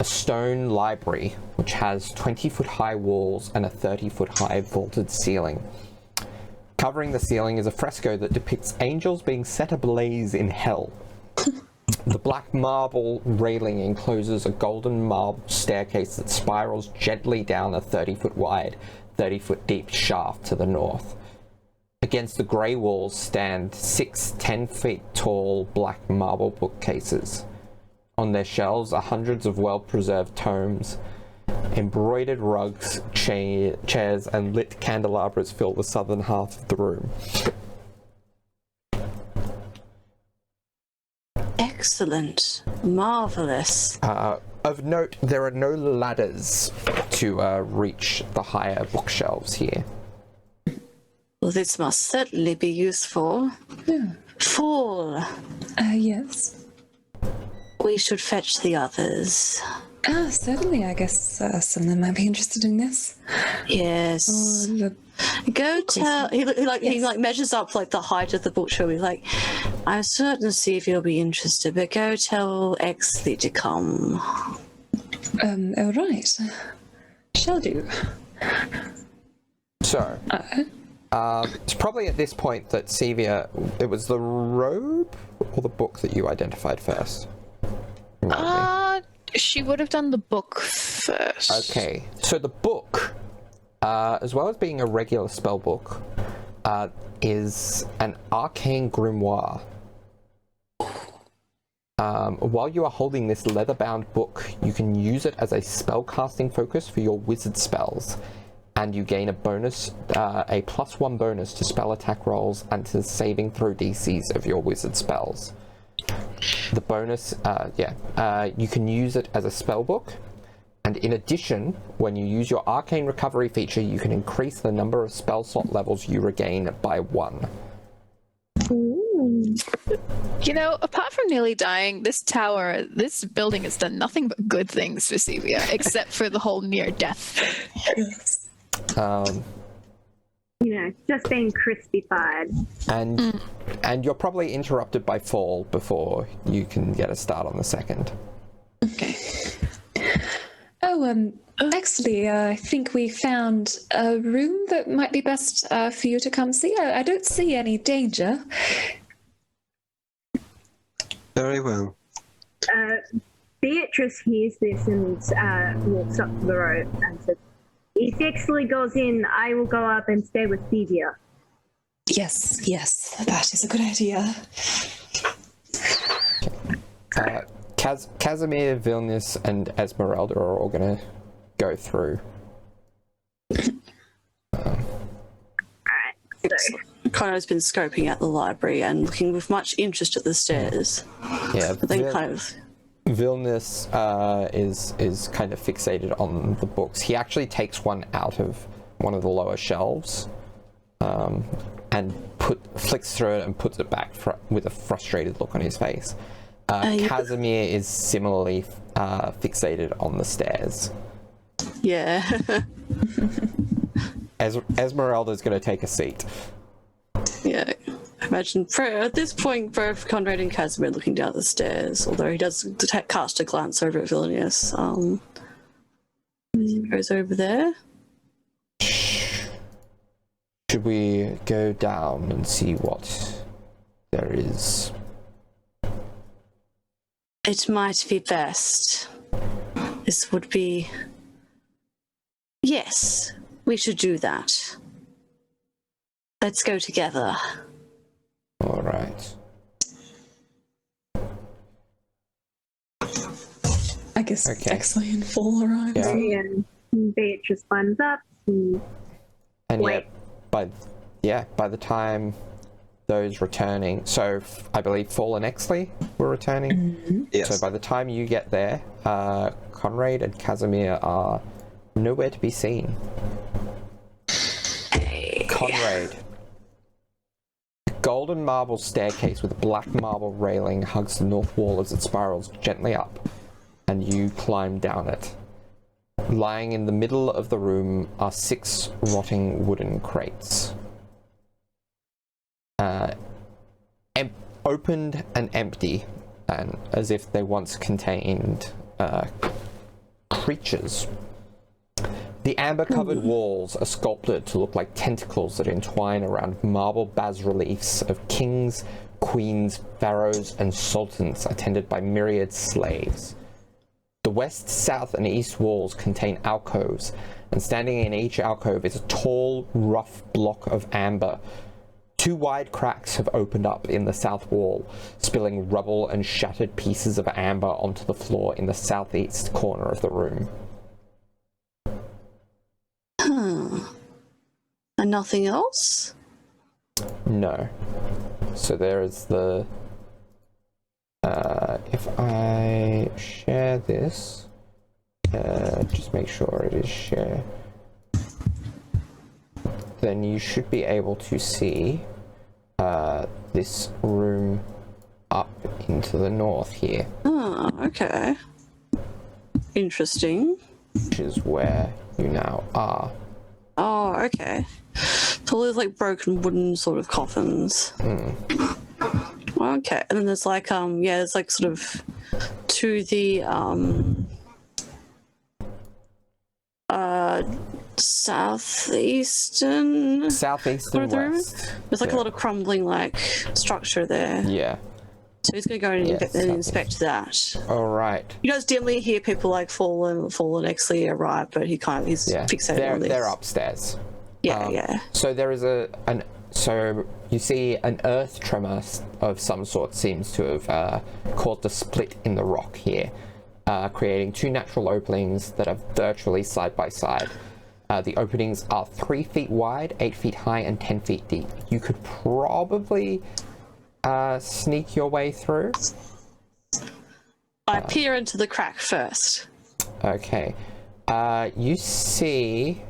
[SPEAKER 1] stone library which has 20-foot high walls and a 30-foot high vaulted ceiling. Covering the ceiling is a fresco that depicts angels being set ablaze in hell. The black marble railing encloses a golden marble staircase that spirals gently down a 30-foot wide, 30-foot deep shaft to the north. Against the grey walls stand 6 10-feet tall black marble bookcases. On their shelves are hundreds of well-preserved tomes. Embroidered rugs, chairs, and lit candelabras fill the southern half of the room.
[SPEAKER 3] Excellent. Marvellous.
[SPEAKER 1] Of note, there are no ladders to reach the higher bookshelves here.
[SPEAKER 3] Well, this must certainly be useful. Fall.
[SPEAKER 6] Yes.
[SPEAKER 3] We should fetch the others.
[SPEAKER 6] Certainly. I guess some of them might be interested in this.
[SPEAKER 3] Yes. Go tell. He measures up like the height of the bookshelf. He's like, I'm certain to see if you'll be interested, but go tell Exley to come.
[SPEAKER 6] All right. Shall do.
[SPEAKER 1] So, it's probably at this point that Sevia, it was the robe or the book that you identified first?
[SPEAKER 4] She would have done the book first.
[SPEAKER 1] Okay, so the book, as well as being a regular spell book, is an arcane grimoire. while you are holding this leather-bound book, you can use it as a spell-casting focus for your wizard spells, and you gain a bonus, a +1 bonus to spell attack rolls and to saving throw DCs of your wizard spells. The bonus, you can use it as a spell book, and in addition, when you use your arcane recovery feature, you can increase the number of spell slot levels you regain by 1.
[SPEAKER 4] You know, apart from nearly dying, this building has done nothing but good things for Sevia, except for the whole near death.
[SPEAKER 5] Just being crispified.
[SPEAKER 1] And you're probably interrupted by fall before you can get a start on the second.
[SPEAKER 6] Okay. Oh, actually, I think we found a room that might be best for you to come see. I don't see any danger.
[SPEAKER 2] Very well.
[SPEAKER 5] Beatrice hears this and walks up to the road and says, "If Exley goes in, I will go up and stay with Sevia."
[SPEAKER 6] Yes, that is a good idea.
[SPEAKER 1] Casimir, Vilnius, and Esmeralda are all going to go through.
[SPEAKER 3] Connor's been scoping out the library and looking with much interest at the stairs.
[SPEAKER 1] Yeah,
[SPEAKER 3] But then
[SPEAKER 1] Vilnius is kind of fixated on the books. He actually takes one out of one of the lower shelves and flicks through it and puts it back with a frustrated look on his face. Casimir is similarly fixated on the stairs.
[SPEAKER 3] Yeah.
[SPEAKER 1] Esmeralda's going to take a seat.
[SPEAKER 3] Yeah. Imagine at this point both Conrad and Casimir looking down the stairs, although he does cast a glance over at Vilnius. He goes over there.
[SPEAKER 1] Should we go down and see what there is?
[SPEAKER 3] It might be best. This would be... Yes, we should do that. Let's go together.
[SPEAKER 1] All right.
[SPEAKER 6] I guess
[SPEAKER 1] Okay.
[SPEAKER 6] Exley and Fall arrives.
[SPEAKER 1] Yeah.
[SPEAKER 5] And Beatrice climbs up.
[SPEAKER 1] And
[SPEAKER 5] Wait.
[SPEAKER 1] yet, by the time those returning, so I believe Fall and Exley were returning.
[SPEAKER 6] Mm-hmm.
[SPEAKER 2] Yes.
[SPEAKER 1] So by the time you get there, Conrad and Casimir are nowhere to be seen. Conrad. A golden marble staircase with a black marble railing hugs the north wall as it spirals gently up, and you climb down it. Lying in the middle of the room are 6 rotting wooden crates. Opened and empty, and as if they once contained creatures. The amber-covered walls are sculpted to look like tentacles that entwine around marble bas-reliefs of kings, queens, pharaohs, and sultans attended by myriad slaves. The west, south, and east walls contain alcoves, and standing in each alcove is a tall, rough block of amber. 2 wide cracks have opened up in the south wall, spilling rubble and shattered pieces of amber onto the floor in the southeast corner of the room.
[SPEAKER 3] And nothing else?
[SPEAKER 1] No. So there is the... if I share this, just make sure it is share, then you should be able to see this room up into the north here.
[SPEAKER 3] Oh, okay. Interesting.
[SPEAKER 1] Which is where you now are.
[SPEAKER 3] Oh, okay. So there's like broken wooden sort of coffins. Okay, and then there's like there's like sort of to the southeastern
[SPEAKER 1] Southeastern
[SPEAKER 3] room.
[SPEAKER 1] west.
[SPEAKER 3] There's like a lot of crumbling like structure there.
[SPEAKER 1] Yeah.
[SPEAKER 3] So he's gonna go and inspect that.
[SPEAKER 1] All right.
[SPEAKER 3] You guys dimly hear people like Fall and Exley arrive, but he's fixated on this.
[SPEAKER 1] They're upstairs.
[SPEAKER 3] Yeah, yeah.
[SPEAKER 1] So there is so you see an earth tremor of some sort seems to have caused a split in the rock here, creating two natural openings that are virtually side by side. The openings are 3 feet wide, 8 feet high, and 10 feet deep. You could probably sneak your way through.
[SPEAKER 3] I peer into the crack first.
[SPEAKER 1] Okay. You see...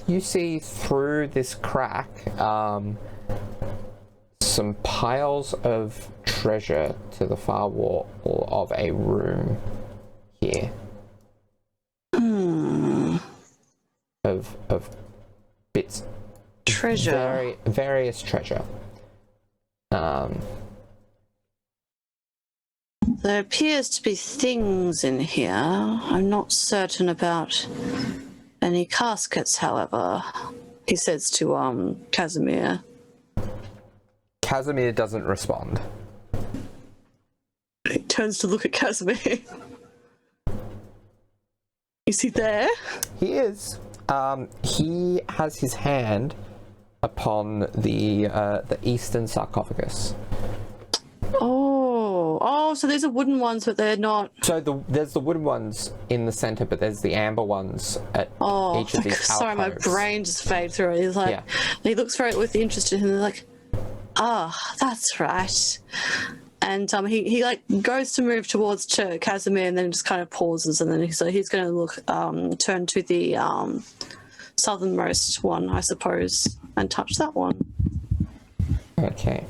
[SPEAKER 1] you see through this crack some piles of treasure to the far wall of a room here. Of bits.
[SPEAKER 3] Treasure.
[SPEAKER 1] Various treasure.
[SPEAKER 3] There appears to be things in here. I'm not certain about any caskets, however. He says to Casimir.
[SPEAKER 1] Casimir doesn't respond.
[SPEAKER 3] He turns to look at Casimir. Is he there?
[SPEAKER 1] He is. He has his hand upon the eastern sarcophagus.
[SPEAKER 3] Oh, so these are wooden ones, but they're not.
[SPEAKER 1] So there's the wooden ones in the center, but there's the amber ones at each of these alcoves.
[SPEAKER 3] Sorry, my brain just faded through it. He's like, He looks very with interest in him. They're like, that's right. And he like goes to move towards Casimir and then just kind of pauses, and then he's going to look turn to the southernmost one, I suppose, and touch that one.
[SPEAKER 1] Okay.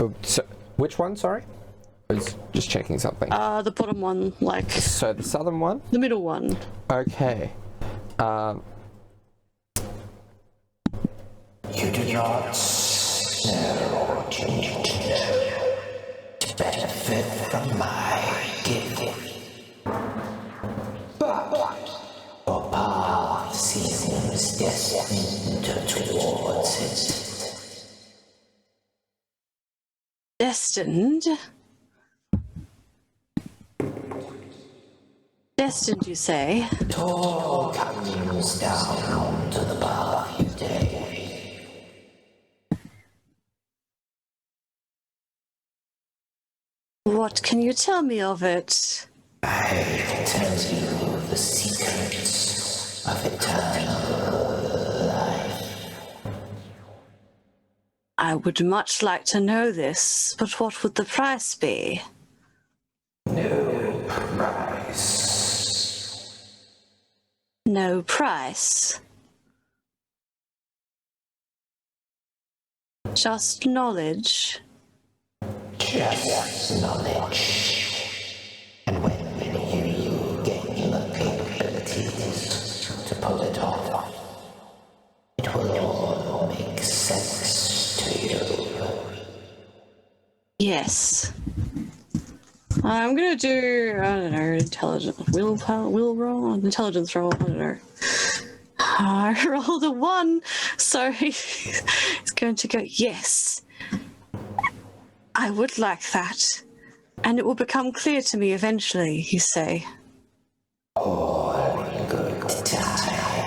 [SPEAKER 1] Oh, so which one? Sorry, I was just checking something.
[SPEAKER 3] The bottom one, like.
[SPEAKER 1] So the southern one.
[SPEAKER 3] The middle one.
[SPEAKER 1] Okay.
[SPEAKER 7] You do not know what you need to know to benefit from my gift. But your path seems destined towards it.
[SPEAKER 3] Destined? Destined, you say?
[SPEAKER 7] It all comes down to the path you take.
[SPEAKER 3] What can you tell me of it?
[SPEAKER 7] I can tell you the secrets of eternal life.
[SPEAKER 3] I would much like to know this, but what would the price be?
[SPEAKER 7] No price.
[SPEAKER 3] No price. Just knowledge.
[SPEAKER 7] Just knowledge. And when you gain the capabilities to pull it off, it will all make sense to you.
[SPEAKER 3] Yes. I'm gonna do, I don't know, intelligence roll, I don't know. I rolled a 1, so he's going to go, yes. I would like that. And it will become clear to me eventually, you say.
[SPEAKER 7] All in good time.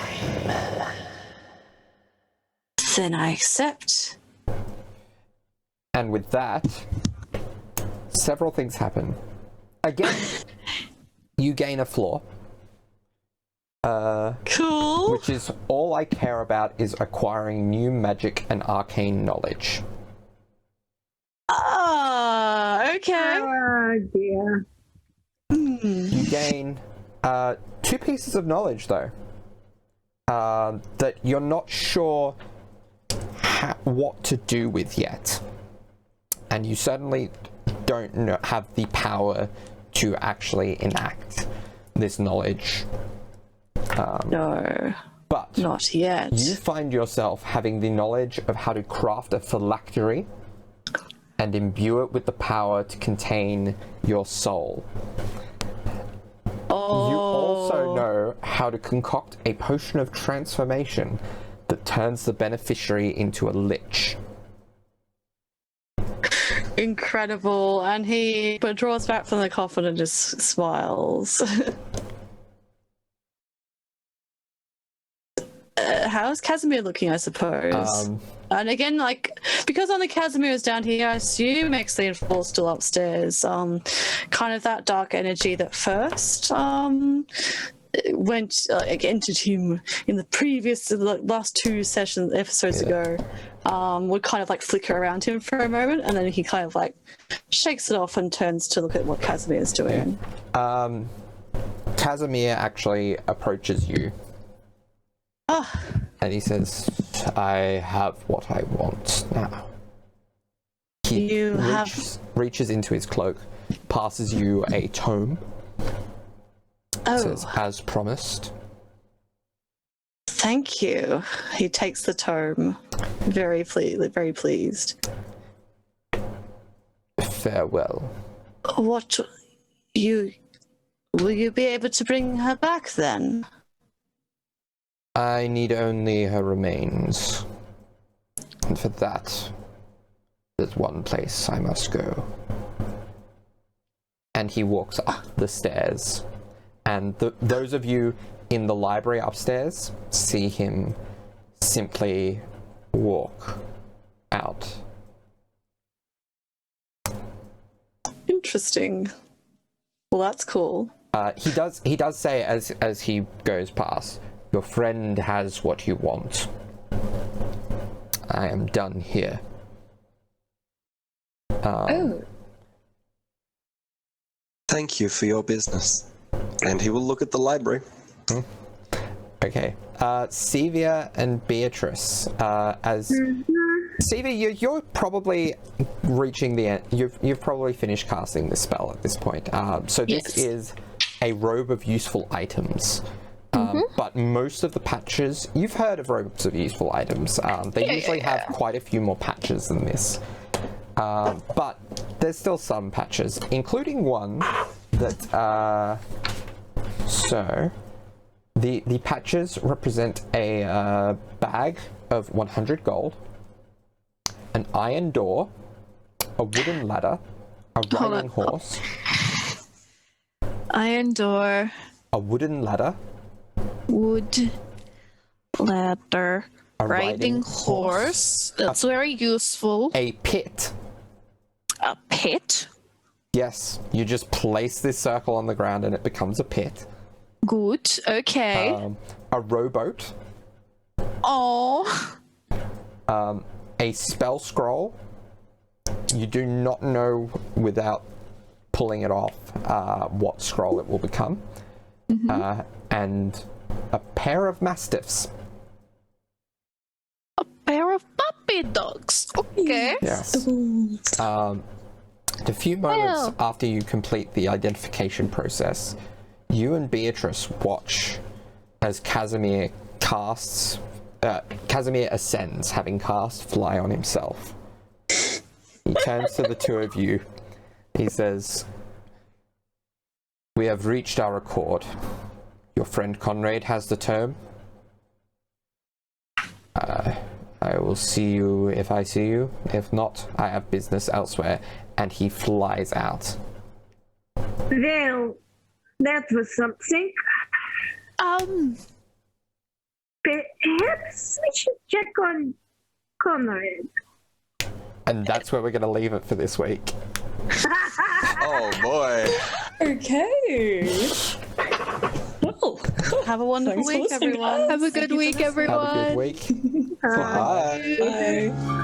[SPEAKER 3] Then I accept.
[SPEAKER 1] And with that, several things happen. Again, you gain a floor.
[SPEAKER 3] Cool.
[SPEAKER 1] Which is all I care about is acquiring new magic and arcane knowledge.
[SPEAKER 3] Okay.
[SPEAKER 5] Oh dear.
[SPEAKER 1] You gain 2 pieces of knowledge, though, that you're not sure what to do with yet. And you certainly don't have the power to actually enact this knowledge.
[SPEAKER 3] No,
[SPEAKER 1] but
[SPEAKER 3] not yet.
[SPEAKER 1] You find yourself having the knowledge of how to craft a phylactery and imbue it with the power to contain your soul.
[SPEAKER 3] Oh.
[SPEAKER 1] You also know how to concoct a potion of transformation that turns the beneficiary into a lich.
[SPEAKER 3] Incredible. And he draws back from the coffin and just smiles. how's Casimir looking, I suppose? And again, like, because only Casimir is down here, I assume Exley and Fall still upstairs. Kind of that dark energy that first went entered him in the previous last 2 episodes ago. Would kind of like flicker around him for a moment, and then he kind of like shakes it off and turns to look at what Casimir is doing.
[SPEAKER 1] Casimir actually approaches you. And he says, I have what I want now. He reaches into his cloak, passes you a tome. Says, as promised.
[SPEAKER 3] Thank you. He takes the tome, very pleased.
[SPEAKER 1] Farewell.
[SPEAKER 3] Will you be able to bring her back then?
[SPEAKER 1] I need only her remains. And for that, there's one place I must go. And he walks up the stairs. And those of you in the library upstairs see him simply walk out.
[SPEAKER 3] Interesting. Well, that's cool.
[SPEAKER 1] He does say as he goes past, your friend has what you want. I am done here.
[SPEAKER 2] Thank you for your business. And he will look at the library.
[SPEAKER 1] Okay. Sevia and Beatrice. Sevia, you're probably reaching the end. You've probably finished casting this spell at this point. So this is a robe of useful items. But most of the patches, you've heard of robes of useful items. They usually have quite a few more patches than this. But there's still some patches, including one that... So, the patches represent a bag of 100 gold, an iron door, a wooden ladder, a riding horse.
[SPEAKER 4] Iron door.
[SPEAKER 1] A wooden ladder.
[SPEAKER 4] Wood ladder.
[SPEAKER 1] A
[SPEAKER 4] Riding horse. That's very useful.
[SPEAKER 1] A pit.
[SPEAKER 4] A pit?
[SPEAKER 1] Yes, you just place this circle on the ground and it becomes a pit.
[SPEAKER 4] Good, okay.
[SPEAKER 1] A rowboat.
[SPEAKER 4] Oh.
[SPEAKER 1] A spell scroll. You do not know without pulling it off what scroll it will become. And a pair of mastiffs.
[SPEAKER 4] A pair of puppy dogs. Okay.
[SPEAKER 1] Yes. A few moments after you complete the identification process, you and Beatrice watch as Casimir ascends, having cast Fly on himself. He turns to the two of you. He says, we have reached our accord. Your friend Conrad has the tome. I will see you if I see you. If not, I have business elsewhere. And he flies out.
[SPEAKER 5] Well, that was something. Perhaps we should check on Conrad.
[SPEAKER 1] And that's where we're going to leave it for this week.
[SPEAKER 2] Oh boy.
[SPEAKER 6] Okay. Well,
[SPEAKER 3] Have a wonderful
[SPEAKER 6] thanks for
[SPEAKER 3] week,
[SPEAKER 6] listening.
[SPEAKER 3] everyone.
[SPEAKER 4] Have a good week, everyone.
[SPEAKER 1] Have a good week.
[SPEAKER 2] Bye.
[SPEAKER 6] bye.